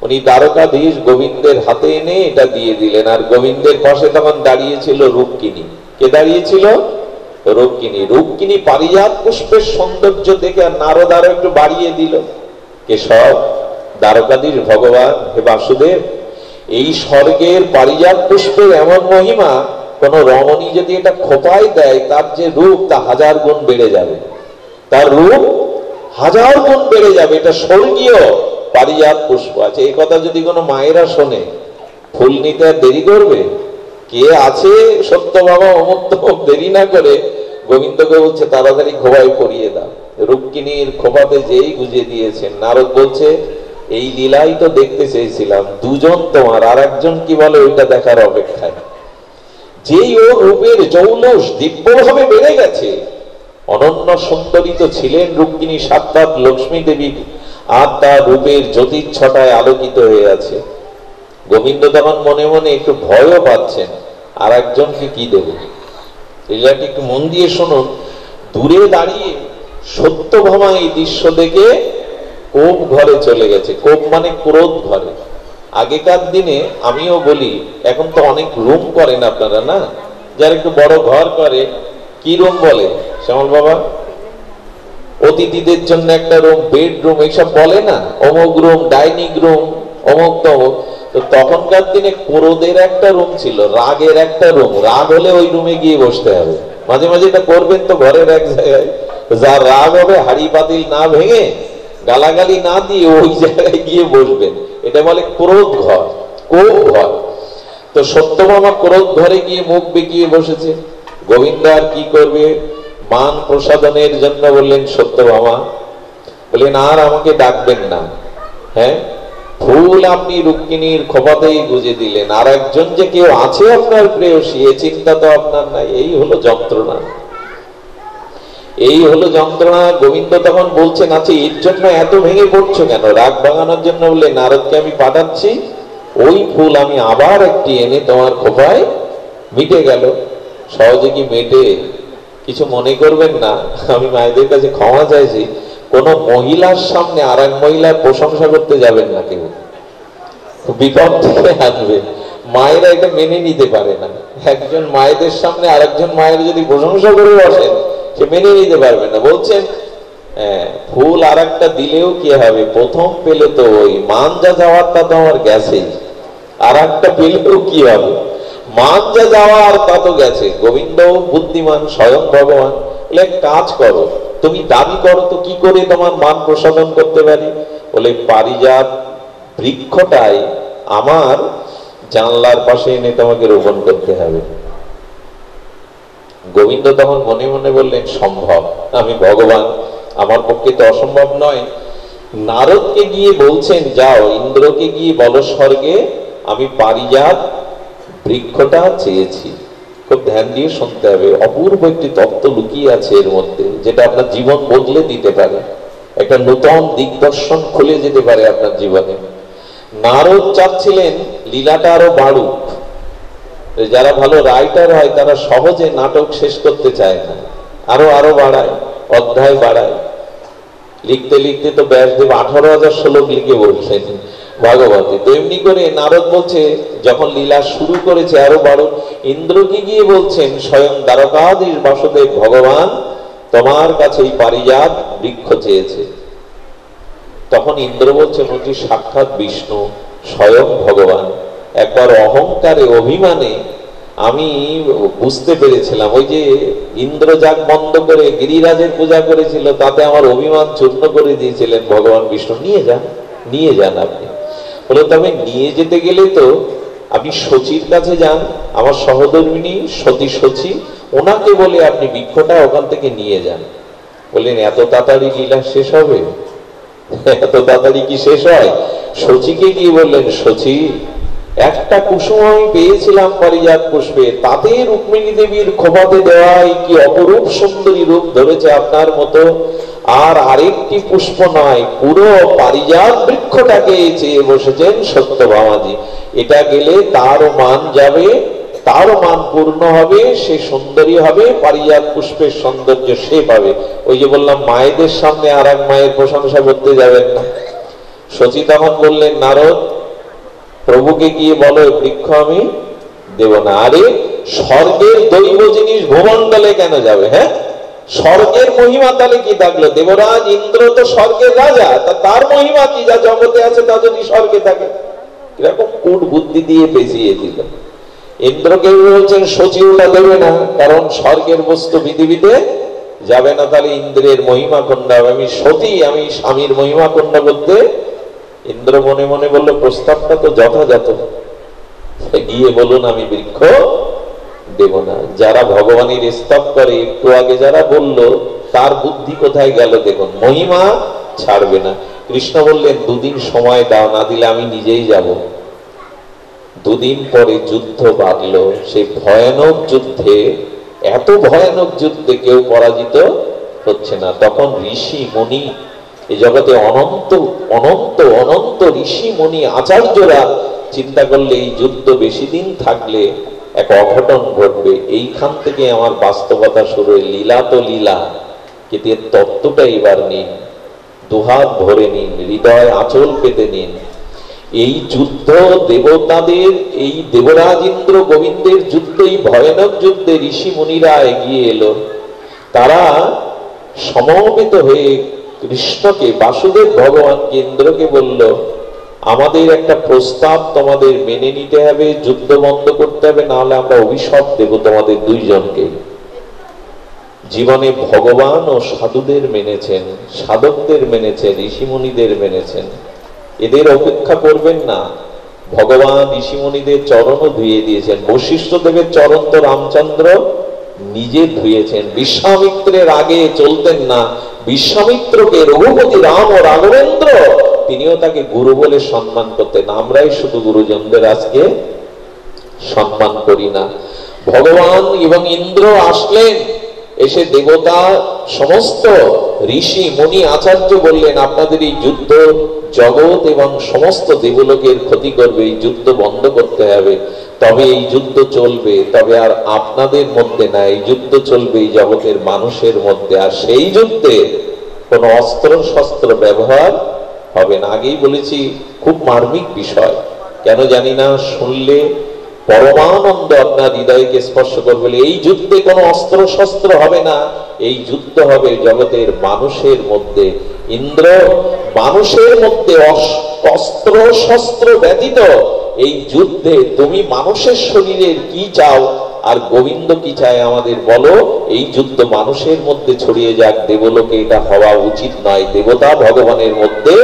S1: উনি দ্বারকাধীশ গোবিন্দের হাতে এনে এটা দিয়ে দিলেন। আর গোবিন্দের পাশে তখন দাঁড়িয়েছিল রুক্মিণী। কে দাঁড়িয়েছিল? রুক্মিণী। রুক্মিণী পারিজাত পুষ্পের সৌন্দর্য দেখে আর নারদ আরো একটু বাড়িয়ে দিল। কেশব, দ্বারকাধীশ ভগবান, হে বাসুদেব, এই স্বর্গের পারিজাত পুষ্পের এমন মহিমা, কোন রমণী যদি এটা খোপায় দেয়, তার যে রূপ তা 1000 গুণ বেড়ে যাবে। তার রূপ 1000 গুণ বেড়ে যাবে। এটা স্বর্গীয় পারিজাত পুষ্প আছে। এই কথা যদি কোনো মায়েরা শোনে, ফুল নিতে আর দেরি করবে? কে আছে সত্য বাবা অমুক তমুক, দেরি না করে গোবিন্দকে বলছে তাড়াতাড়ি খোপায় পরিয়ে দাও। রুক্মিণীর খোপাতে যেই গুজে দিয়েছেন, নারদ বলছে এই লীলাই তো দেখতে চেয়েছিলাম, দুজন তোমার, আর একজন কি বলে ওইটা দেখার অপেক্ষায়। যেই ও রূপের জৌলস দিব্যভাবে বেড়ে গেছে, অনন্য সুন্দরী তো ছিলেন রুক্মিণী সাক্ষাৎ লক্ষ্মী দেবী, আর তার রূপের জ্যোতির ছটায় আলোকিত হয়ে আছে। গোবিন্দ তখন মনে মনে একটু ভয়ও পাচ্ছেন, আর একজনকে কি দেব। লীলাটি একটু মন দিয়ে শুনুন। দূরে দাঁড়িয়ে সত্যভামা এই দৃশ্য দেখে কোপ ঘরে চলে গেছে। কোপ মানে ক্রোধ ঘরে। আগেকার দিনে আমিও বলি, এখন তো অনেক রুম করেন আপনারা না, যারা একটু বড় ঘর করে, কি রুম বলে শ্যামল বাবা? অতিথিদের জন্য একটা রুম, বেডরুম, এইসব বলে না, অমুক রুম, ডাইনিং রুম, অমুক তমুক। তো তখনকার দিনে ক্রোধের একটা রুম ছিল, রাগের একটা রুম। রাগ হলে ওই রুমে গিয়ে বসতে হবে। মাঝে মাঝে এটা করবেন তো ঘরের এক জায়গায়, যার রাগ হবে হাড়ি পাতিল না ভেঙে, গালাগালি না দিয়ে ওই জায়গায় গিয়ে বসবেন। এটা বলে ক্রোধ ঘর, কোপ ঘর। তো সত্যভামা ক্রোধ ঘরে গিয়ে মুখ বেঁকিয়ে বসেছে। গোবিন্দ আর কি করবে, মান প্রসাদনের জন্য বললেন সত্যভামা, বললেন আর আমাকে ডাকবেন না। হ্যাঁ, ফুল আপনি রুক্মিণীর খোপাতেই গুজে দিলেন, আর একজন যে কেউ আছে আপনার প্রেয়সী, এ চিন্তা তো আপনার নাই। এই হলো যন্ত্রণা, এই হলো যন্ত্রণা। গোবিন্দ তখন বলছেন, আচ্ছা এর জন্য এত ভেঙে পড়ছো কেন? রাগ ভাঙানোর জন্য বললে নারদকে আমি পাঠাচ্ছি, ওই ফুল আমি আবার একটি এনে তোমার খোপায়। মিটে গেল। সহজে কি মেটে? কিছু মনে করবেন না, আমি মায়েদের কাছে ক্ষমা চাইছি। কোন মহিলার সামনে আর এক মহিলার প্রশংসা করতে যাবেন না, কেউ বিপদ থেকে আনবে। মায়েরা এটা মেনে নিতে পারে না। একজন মায়েদের সামনে আর একজন মায়ের যদি প্রশংসা করে বসেন, সে মেনে নিতে পারবে না। বলছেন ফুল আর একটা দিলেও কি হবে, প্রথম পেলে তো ওই মান যা যাওয়ার তা তো আমার গেছেই, আর একটা পেলেও কি হবে, মান যা যাওয়ার তা তো গেছে। গোবিন্দ বুদ্ধিমান, স্বয়ং ভগবান। বলে কাজ করো, তুমি দাবি করো তো কি করে তোমার মান প্রসাদন করতে পারি। বলে পারিজাত বৃক্ষটাই আমার জানলার পাশে এনে তোমাকে রোপণ করতে হবে। গোবিন্দ তখন মনে মনে বললেন সম্ভব, আমি ভগবান, আমার পক্ষে তো অসম্ভব নয়। নারদকে গিয়ে বলছেন, যাও ইন্দ্রকে গিয়ে বলো স্বর্গে আমি পারিজাত বৃক্ষটা চেয়েছি। খুব ধ্যান দিয়ে শুনতে হবে, অপূর্ব একটি তত্ত্ব লুকিয়ে আছে এর মধ্যে, যেটা আপনার জীবন বদলে দিতে পারে, একটা নূতন দিগদর্শন খুলে যেতে পারে আপনার জীবনে। নারদ চাচ্ছিলেন লীলাটা আরো বাড়ুক। যারা ভালো রাইটার হয় তারা সহজে নাটক শেষ করতে চায় না, আরো আরো বাড়ায়, অধ্যায় বাড়ায়। লিখতে লিখতে তো ব্যাসদেব 18,000 শ্লোক লিখে বলছেন ভাগবতী। তো এমনি করে নারদ বলছে যখন লীলা শুরু করেছে আরো বাড়ুক। ইন্দ্রকে গিয়ে বলছেন, স্বয়ং দ্বারকাধীশ বাসুদেব ভগবান তোমার কাছে এই পারিজাত বৃক্ষ চেয়েছে। তখন ইন্দ্র বলছেন, ওটি সাক্ষাৎ বিষ্ণু, স্বয়ং ভগবান। একবার অহংকারে অভিমানে আমি বুঝতে পেরেছিলাম, ওই যে ইন্দ্রজাগ বন্ধ করে গিরিরাজের পূজা করেছিল, তাতে আমার অভিমান চূর্ণ করে দিয়েছিলেন ভগবান বিষ্ণু। নিয়ে যান, নিয়ে যান আপনি। বলে তবে নিয়ে যেতে গেলে তো আপনি সচির কাছে যান, আমার সহধর্মিনী সতী সচি, ওনাকে বলে আপনি বৃক্ষটা ওখান থেকে নিয়ে যান। বললেন এত তাড়াতাড়ি লীলা শেষ হবে? এত তাড়াতাড়ি কি শেষ হয়? সচিকে গিয়ে বললেন, সচি, একটা কুসুম আমি পেয়েছিলাম পারিজাত পুষ্পে, তাতে রুক্মিণী দেবীর খোপাতে দেওয়াই কি অপরূপ সুন্দরী রূপ ধরেছে আপনার মতো। আর আরেকটি পুষ্প নয়, পুরো পারিজাত বৃক্ষটাকে চেয়ে বসেছেন সত্যভামাজি। এটা গেলে তারও মান যাবে, তারও মান পূর্ণ হবে, সে সুন্দরী হবে, পারিজাত পুষ্পের সৌন্দর্য সে পাবে। ওই যে বললাম, মায়েদের সামনে আর এক মায়ের প্রশংসা করতে যাবেন না। সচি তখন বললেন, নারদ, প্রভুকে গিয়ে বলো বৃক্ষ আমি দেব না। আরে স্বর্গের দৈব জিনিস ভূমণ্ডলে কেন যাবে? হ্যাঁ, স্বর্গের মহিমা তাহলে কি থাকলো? দেবরাজ ইন্দ্র তো স্বর্গের রাজা, তার মহিমা কি? যা জগতে আছে তা যদি স্বর্গে থাকে। এরকম কূট বুদ্ধি দিয়ে পেঁচিয়ে দিল। ইন্দ্রকে বলছেন সচি ওটা দেবে না, কারণ স্বর্গের বস্তু পৃথিবীতে যাবে না, তাহলে ইন্দ্রের মহিমা খণ্ড হবে। আমি সতী, আমি স্বামীর মহিমা খণ্ড করতে। ইন্দ্র মনে মনে বলল, প্রস্তাবটা তো যথাযথ, গিয়ে বলুন আমি বৃক্ষ দেব না। যারা ভগবানের স্তব করে, একটু আগে যারা বলল, তার বুদ্ধি কোথায় গেল দেখুন, মহিমা ছাড়বে না। কৃষ্ণ বললেন, দুদিন সময় দাও, না দিলে আমি নিজেই যাব। দুদিন পরে যুদ্ধ বাঁধল। সেই ভয়ানক যুদ্ধে, এত ভয়ানক যুদ্ধে কেউ পরাজিত হচ্ছে না। তখন ঋষি মুনি, এই জগতে অনন্ত অনন্ত অনন্ত ঋষি মুনি আচার্যরা চিন্তা করলে এই যুদ্ধ বেশি দিন থাকলে এক অঘটন ঘটবে। এইখান থেকে আমার বাস্তবতা শুরু। লীলা তো লীলা, কিন্তু এর তত্ত্বটা এবার নিন, দুহাত ভরে নিন, হৃদয় আঁচল পেতে নিন। এই যুদ্ধ দেবতাদের, এই দেবরাজ ইন্দ্র গোবিন্দের যুদ্ধ, এই ভয়ানক যুদ্ধে ঋষি মুনিরা এগিয়ে এলো। তারা সমবেত হয়ে কৃষ্ণকে, বাসুদেব ভগবানকে, ইন্দ্রকে বলল, আমাদের একটা প্রস্তাব তোমাদের মেনে নিতে হবে, যুদ্ধ বন্ধ করতে হবে, না হলে আমরা অভিশাপ দেব তোমাদের দুইজনকে। জীবনে ভগবান ও সাধুদের মেনেছেন, সাধকদের মেনেছেন, ঋষিমুনিদের মেনেছেন, এদের অপেক্ষা করবেন না। ভগবান ঋষিমুনিদের চরণও ধুয়ে দিয়েছেন। বশিষ্ঠ দেবের চরণ তো রামচন্দ্র নিজে ধুয়েছেন। বিশ্বামিত্রের আগে চলতেন না। বিশ্বামিত্রকে রঘুপতি রাম ও রাঘবেন্দ্র, তিনিও তাকে গুরু বলে সম্মান করতেন। আমরাই শুধু গুরুজনদের আজকে সম্মান করি না। ভগবান এবং ইন্দ্র আসলেন, এসে দেবতা, সমস্ত ঋষি মুনি আচার্য বললেন, আপনাদের এই যুদ্ধ জগৎ এবং সমস্ত দেবলোকের ক্ষতি করবে, এই যুদ্ধ বন্ধ করতে হবে, তবে এই যুদ্ধ চলবে, তবে আর আপনাদের মধ্যে না, এই যুদ্ধ চলবে এই জগতের মানুষের মধ্যে। আর সেই যুদ্ধে কোনো অস্ত্র শস্ত্র ব্যবহার হবে না। আগেই বলেছি, খুব মার্মিক বিষয়, কেন জানি না, শুনলে পরমানন্দ আপনার হৃদয়কে স্পর্শ করবে। এই যুদ্ধে কোনো অস্ত্র শস্ত্র হবে না, এই যুদ্ধ হবে জগতের মানুষের মধ্যে। ইন্দ্র, মানুষের মধ্যে অস্ত্র শস্ত্র ব্যতীত এই যুদ্ধে তুমি মানুষের শরীরের কি চাও আর গোবিন্দ কি চায় আমাদের বলো। এই যুদ্ধ মানুষের মধ্যে ছড়িয়ে যাক, দেবলোকে এটা হওয়া উচিত নয়। দেবতা ভগবানের মধ্যে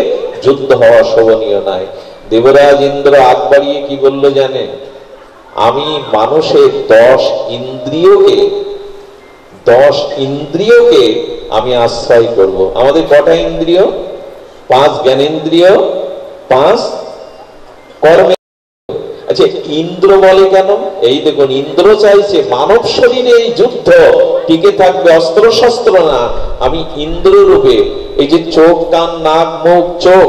S1: যুদ্ধ হওয়া শোভনীয় নয়। দেবরাজ ইন্দ্র আগ বাড়িয়ে কি বললো জানেন? আমি মানুষের 10 ইন্দ্রিয়কে আমি আশ্রয় করব। আমাদের কটা ইন্দ্রিয়? 5 জ্ঞানেন্দ্রিয়, 5 কর্মে। আচ্ছা, ইন্দ্র বলে কেন? এই দেখুন, ইন্দ্র চাইছে মানব শরীরে এই যুদ্ধ টিকে থাকবে, অস্ত্র শস্ত্র না। আমি ইন্দ্র রূপে, এই যে চোখ, কান, নাক, মুখ, চোখ,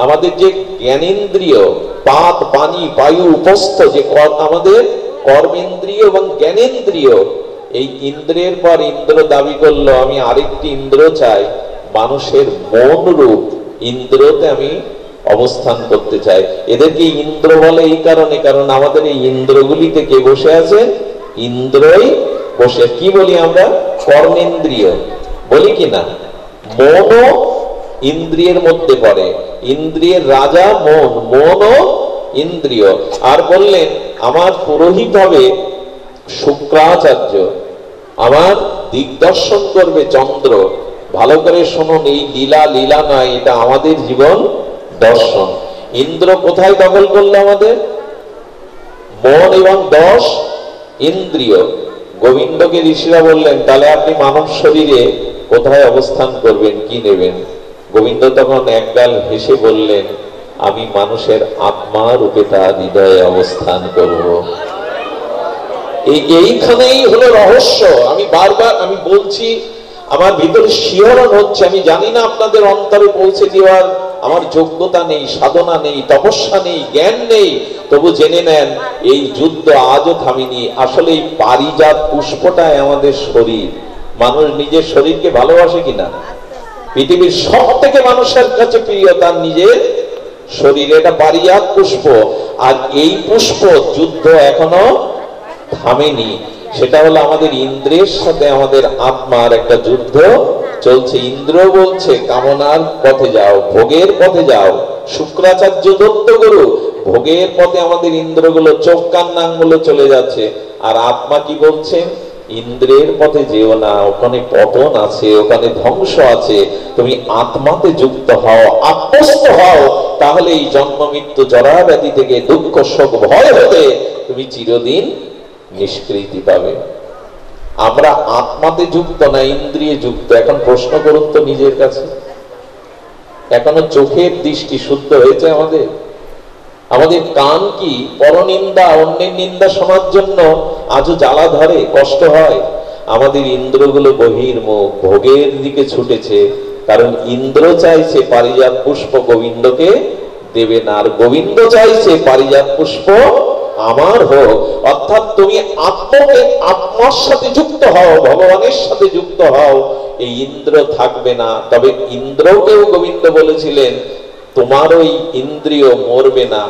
S1: আমাদের যে জ্ঞানেন্দ্রিয়, পাত, পানি, বায়ু, উপস্থ, যে আমাদের কর্মেন্দ্রিয় এবং জ্ঞানেন্দ্রিয়, এই ইন্দ্রের পর ইন্দ্র দাবি করলো, আমি আরেকটি ইন্দ্র চাই, মানুষের মন রূপ ইন্দ্রতে আমি অবস্থান করতে চাই। এদেরকে ইন্দ্র বলে এই কারণে, কারণ আমাদের এই ইন্দ্রগুলিতে কে বসে আছে? ইন্দ্রই বসে। কি বলি আমরা? কর্মেন্দ্রিয় বলি কিনা? মনও ইন্দ্রিয়ের মধ্যে পড়ে। ইন্দ্রিয়ের রাজা মন, মনও ইন্দ্রিয়। আর বললেন, আমার পুরোহিত হবে শুক্রাচার্য, আমার দিগদর্শন করবে চন্দ্র। ভালো করে শুনুন, এই লীলা লীলা নয়, এটা আমাদের জীবন দর্শন। ইন্দ্র কোথায় দখল করলো আমাদের? মন এবং 10 ইন্দ্রিয়। গোবিন্দকে ঋষিরা বললেন, তাহলে আপনি মানব শরীরে কোথায় অবস্থান করবেন, কি নেবেন? গোবিন্দ তখন একগাল হেসে বললেন, আমি মানুষের আত্মা রূপে তার হৃদয়ে অবস্থান করব। এইখানেই হলো রহস্য। আমি বারবার বলছি, আমার ভিতরে শিহরণ হচ্ছে। আমি জানি না আপনাদের অন্তরে পৌঁছে দেওয়ার আমার যোগ্যতা নেই, সাধনা নেই, তপস্যা নেই, জ্ঞান নেই। তবু জেনে নেন, এই যুদ্ধ আজও থামিনি। আসলে এই পারিজাত পুষ্পটাই আমাদের শরীর। মানুষ নিজের শরীরকে ভালোবাসে কিনা? পৃথিবীর সব থেকে মানুষের কাছে প্রিয় তার নিজের শরীর। এটা পারিজাত পুষ্প। আর এই পুষ্প যুদ্ধ এখনো থামেনি। সেটা হলো আমাদের ইন্দ্রের সাথে আমাদের আত্মার একটা যুদ্ধ চলছে। ইন্দ্র বলছে কামনার পথে যাও, ভোগের পথে যাও। শুক্রাচার্য দত্তগুরু ভোগের পথে আমাদের ইন্দ্রগুলো, চোখ কান নাকগুলো চলে যাচ্ছে। আর আত্মা কি বলছেন? ইন্দ্রের পথে যেও না, ওখানে পতন আছে, ওখানে ধ্বংস আছে। তুমি আত্মাতে যুক্ত হও, আত্মস্থ হও, তাহলে এই জন্ম মৃত্যু জরা ব্যাধি থেকে, দুঃখ শোক ভয় হতে তুমি চিরদিন নিষ্কৃতি পাবে। আমরা আত্মাতে যুক্ত না, ইন্দ্রিয়ে যুক্ত। এখন প্রশ্ন করুন তো নিজের কাছে, এখনো চোখের দৃষ্টি শুদ্ধ হয়েছে আমাদের? আমাদের কান কি পরনিন্দা, অন্যের নিন্দা শোনার জন্য আজও জ্বালা ধরে, কষ্ট হয়? আমাদের ইন্দ্রগুলো বহির্মুখ, ভোগের দিকে ছুটেছে। কারণ ইন্দ্র চাইছে পারিজাত পুষ্প গোবিন্দকে দেবে না, আর গোবিন্দ চাইছে পারিজাত পুষ্প আমার হোক। অর্থাৎ তুমি আত্মার সাথে যুক্ত হও, ভগবানের সাথে যুক্ত হও, এই ইন্দ্র থাকবে না। তবে ইন্দ্রকেও গোবিন্দ বলেছিলেন, তোমার ওই ইন্দ্রিয় মরবে না।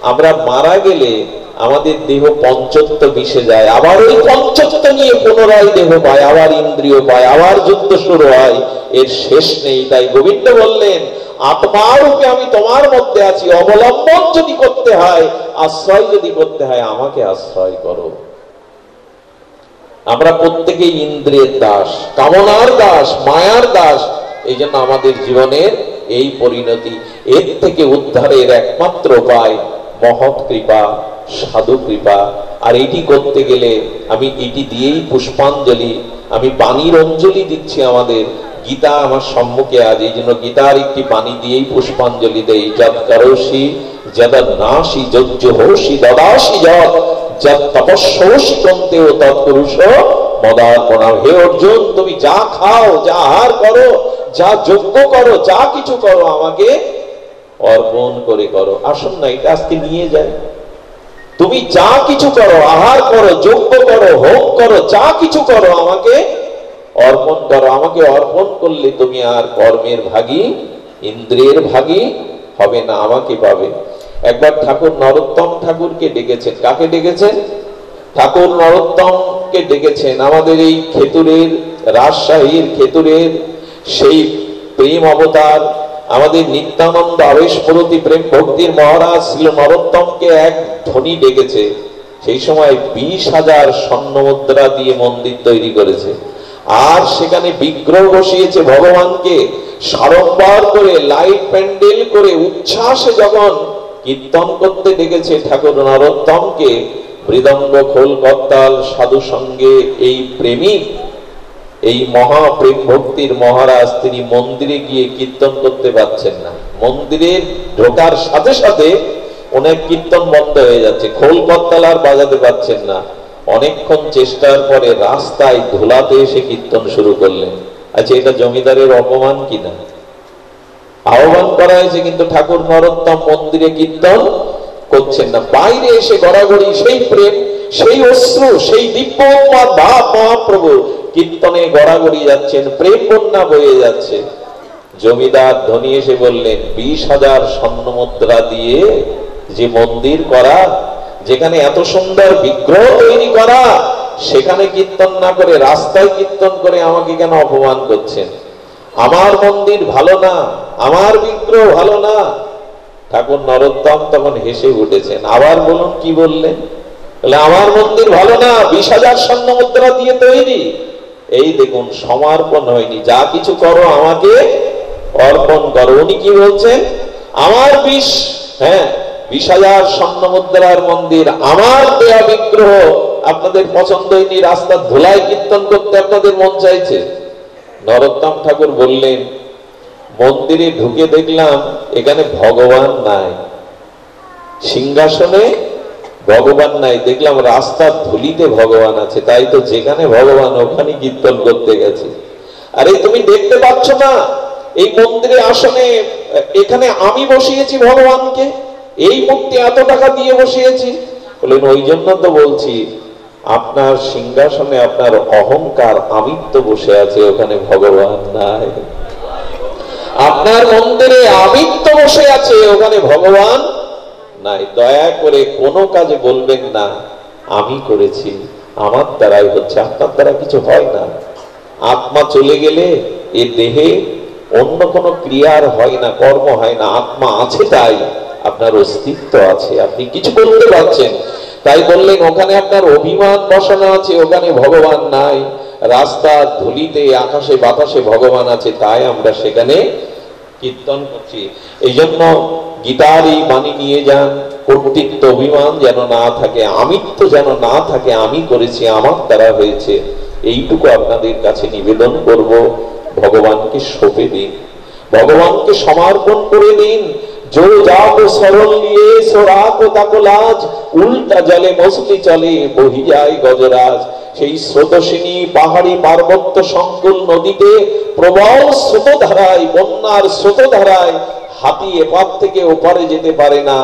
S1: আমরা মারা গেলে আমাদের দেহ পঞ্চত্ব মিশে যায়, আবার ওই পঞ্চত্ব নিয়ে পুনরায় দেহ পায়, আবার ইন্দ্রিয় পায়, আবার যুদ্ধ শুরু হয়, এর শেষ নেই। তাই গোবিন্দ বললেন, আত্মারূপে আমি তোমার মধ্যে আছি। অবলম্বন যদি করতে হয়, আশ্রয় যদি করতে হয়, আমাকে আশ্রয় করো। আমরা প্রত্যেকেই ইন্দ্রিয়ের দাস, কামনার দাস, মায়ার দাস। এই জন্য আমাদের জীবনের এই পরিণতি। এর থেকে উদ্ধারের একমাত্র উপায় মহৎ কৃপা, সাধু কৃপা। আর এটি করতে গেলে আমি এটি দিয়েই পুষ্পাঞ্জলি, আমি বাণীর অঞ্জলি দিচ্ছি। আমাদের গীতা আমার সম্মুখে আজ, এই জন্য গীতার একটি বাণী দিয়েই পুষ্পাঞ্জলি দেই। যৎ করোষি যদ নাসি যজ্জোষি দদাসি যৎ যৎ তপস্যোষি কন্তেও তৎপুরুষ মদার্পণাম। হে অর্জুন, তুমি যা খাও, যা আহার করো, যা যজ্ঞ করো, যা কিছু করো, আমাকে অর্পণ করে করো। আসুন না এটা আজকে নিয়ে যায়। তুমি যা কিছু করো, আহার করো, যজ্ঞ করো, হোম করো, যা কিছু করো, আমাকে অর্পণ করো। আমাকে অর্পণ করলে তুমি আর কর্মের ভাগী, ইন্দ্রিয়ের ভাগী হবে না, আমাকে পাবে। একবার ঠাকুর নরোত্তম ঠাকুরকে ডেকেছেন। কাকে ডেকেছেন? ঠাকুর নরোত্তমকে ডেকেছেন। আমাদের এই খেতুরের, রাজশাহীর খেতুরের সেই প্রেম অবতার, আমাদের নিত্যানন্দ আবেশপরতি প্রেম ভক্তির মহারাজ ছিল নরোত্তমকে এক ধনী ডেকেছে। সেই সময় 20,000 স্বর্ণ মুদ্রা দিয়ে মন্দির তৈরি করেছে। আর সেখানে বিগ্রহ বসিয়েছে ভগবানকে সাড়ম্বর করে, লাইট প্যান্ডেল করে, উচ্ছ্বাসে যখন কীর্তন করতে ডেকেছে ঠাকুর নরোত্তমকে, মৃদঙ্গ খোল করতাল সাধু সঙ্গে এই প্রেমিক, এই মহাপ্রেম ভক্তির মহারাজ, তিনি মন্দিরে গিয়ে কীর্তন করতে পারছেন না। মন্দিরে ঢোকার সাথে সাথে অনেক কীর্তন বন্ধ হয়ে যাচ্ছে, খোল করতাল আর বাজাতে পারছেন না। অনেকক্ষণ চেষ্টার পরে রাস্তায় ধুলাতে এসে কীর্তন শুরু করলেন। আচ্ছা, এটা জমিদারের অপমান কিনা? আহ্বান করা হয়েছে, কিন্তু ঠাকুর নরোত্তম মন্দিরে কীর্তন করছেন না। বাইরে এসে গড়াগড়ি, সেই প্রেম, সেই অশ্রু, সেই দিব্য ভাব মহাপ্রভু কীর্তনে গড়াগড়ি যাচ্ছেন, প্রেম বন্যা বয়ে যাচ্ছে। জমিদার ধনী এসে বললেন, 20,000 স্বর্ণ মুদ্রা দিয়ে যে মন্দির করা, যেখানে এত সুন্দর বিগ্রহ তৈরি করা, সেখানে কীর্তন না করে রাস্তায় কীর্তন করে আমাকে কেন অপমান করছেন? আমার মন্দির ভালো না, আমার বিগ্রহ ভালো না। ঠাকুর নরোত্তম তখন হেসে উঠেছেন। আবার বলুন কি বললেন? আমার মন্দির ভালো না, 20,000 স্বর্ণ মুদ্রা দিয়ে তৈরি। এই দেখুন, সমর্পণ হয়নি। যা কিছু করো আমাকে অর্পণ করো। উনি কি বলছেন? আমার 20 20,000 স্বর্ণ মুদ্রার মন্দির, আমার দেয়া বিগ্রহ আপনাদের পছন্দ হয়নি, রাস্তার ধুলায় কীর্তন করতে আপনাদের মন চাইছে। নরোত্তম ঠাকুর বললেন, মন্দিরে ঢুকে দেখলাম এখানে ভগবান নাই, সিংহাসনে ভগবান নাই, দেখলাম রাস্তার ধুলিতে ভগবান আছে, তাই তো যেখানে ভগবান ওখানে কীর্তন করতে গেছে। আরে তুমি দেখতে পাচ্ছ না এই মন্দিরে আসনে এখানে আমি বসিয়েছি ভগবানকে, এই মূর্তি এত টাকা দিয়ে বসিয়েছি। বললেন, ওই জন্য তো বলছি আপনার সিংহাসনে আপনার অহংকার আমিত্ব বসে আছে, ওখানে ভগবান নাই। আপনার মন্দিরে আমিত্ব বসে আছে, ওখানে ভগবান নাই। দয়া করে কোনো কাজে বলবেন না আমি করেছি, আমার দ্বারাই হচ্ছে, আপনার দ্বারা কিছু হয় না। আত্মা চলে গেলে এ দেহে অন্য কোনো ক্রিয়ার হয় না, কর্ম হয় না। আত্মা আছে তাই আপনার অস্তিত্ব আছে, আপনি কিছু করতে পারছেন। তাই বললেন ওখানে আপনার অভিমান বসানো আছে, ওখানে ভগবান নাই। রাস্তার ধুলিতে আকাশে বাতাসে ভগবান আছে, তাই আমরা সেখানে কীর্তন করছি। এই জন্য গীতার এই বাণী নিয়ে যান, কর্তৃত্ব অভিমান যেন না থাকে, আমিত্ব যেন না থাকে, আমি করেছি, আমার দ্বারা হয়েছে, এইটুকু আপনাদের কাছে নিবেদন করব। ভগবানকে সঁপে দিন, ভগবানকে সমর্পণ করে দিন। जो जाको सरल लिए सो राको ताको लाज, उल्टा जले मछली चले बही যায় গজরাজ। সেই স্রোতস্বিনী পাহাড়ি পার্বত্য সংকুল নদীতে প্রবল স্রোতধারায়, বন্যার স্রোতধারায় হাতি এপার থেকে ওপারে যেতে পারে না,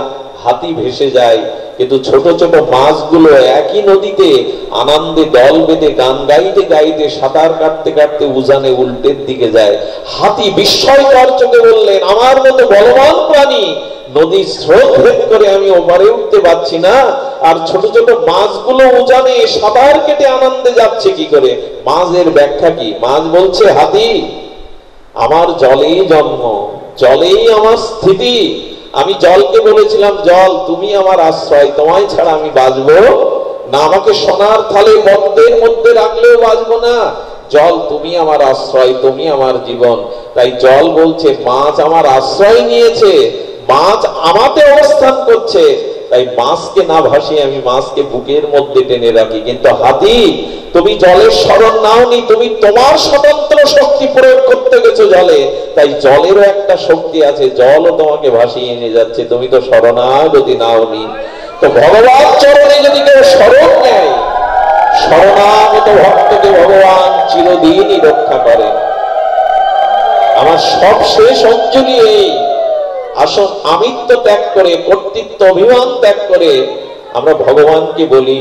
S1: হাতি ভেসে যায়। কিন্তু ছোট ছোট মাছগুলো একই নদীতে আনন্দে দল বেঁধে গান গাইতে গাইতে সাঁতার কাটতে কাটতে উজানে উল্টের দিকে যায়। হাতি বিস্ময়কর চোখে বললেন, আমার মতো বলবান প্রাণী নদীর স্রোত ভেদ করে আমি ওপারে উঠতে পারছি না, আর ছোট ছোট মাছগুলো উজানে সাঁতার কেটে আনন্দে যাচ্ছে কি করে? মাছের ব্যাখ্যা কি? মাছ বলছে, হাতি আমার জলেই জন্ম, জলেই আমার স্থিতি। আমি জলকে বলেছিলাম, জল তুমি আমার আশ্রয়, তোমায় ছাড়া আমি বাঁচবো না, আমাকে সোনার থালে পদ্মের মধ্যে রাখলেও বাঁচবো না। জল তুমি আমার আশ্রয়, তুমি আমার জীবন। তাই জল বলছে মাছ আমার আশ্রয় নিয়েছে, মাছ আমাতে অবস্থান করছে, তাই মাছকে না ভাসিয়ে আমি মাছকে বুকের মধ্যে টেনে রাখি। কিন্তু হাতি তুমি জলের শরণ নাওনি, তুমি তোমার স্বতন্ত্র শক্তি প্রয়োগ করতে গেছো জলে, তাই জলেরও একটা শক্তি আছে, জলও তোমাকে ভাসিয়ে নিয়ে যাচ্ছে, তুমি তো শরণাগতি নাওনি। তো ভগবান চরণে যদি কেউ শরণ নেয়, শরণাগত ভক্তকে ভগবান চিরদিনই রক্ষা করেন। আমার সব শেষ অঞ্জলি এই, আসুন আমিত্ব ত্যাগ করে, কর্তৃত্ব অভিমান ত্যাগ করে আমরা ভগবানকে বলি,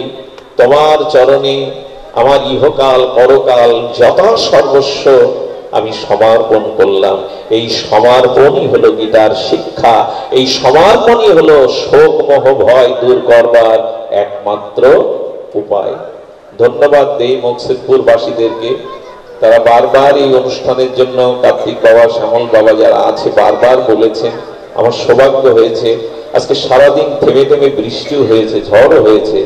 S1: তোমার চরণে আমার ইহকাল পরকাল যথা সর্বস্ব আমি সমর্পণ করলাম। এই সমর্পণই হলো গীতার শিক্ষা, এই সমর্পণই হলো শোক মোহ ভয় দূর করবার একমাত্র উপায়। ধন্যবাদ দেই মকসুদপুর বাসীদেরকে, তারা বারবার এই অনুষ্ঠানের জন্য, কার্তিক বাবা শ্যামল বাবা যারা আছে বারবার বলেছেন। আমার সৌভাগ্য হয়েছে আজকে সারাদিন থেমে থেমে বৃষ্টিও হয়েছে, ঝড়ও হয়েছে।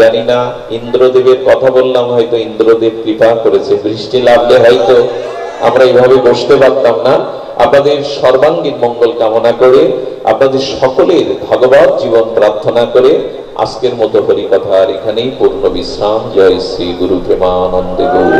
S1: জানি না ইন্দ্রদেবের কথা বললাম, হয়তো ইন্দ্রদেব কৃপা করেছে, বৃষ্টি লাগলে হয়তো আমরা এইভাবে বসতে পারতাম না। আপনাদের সর্বাঙ্গীন মঙ্গল কামনা করে, আপনাদের সকলের ভগবত জীবন প্রার্থনা করে আজকের মতো হরি কথার এখানেই পূর্ণ বিশ্রাম। জয় শ্রী গুরু প্রেমানন্দে গৌর।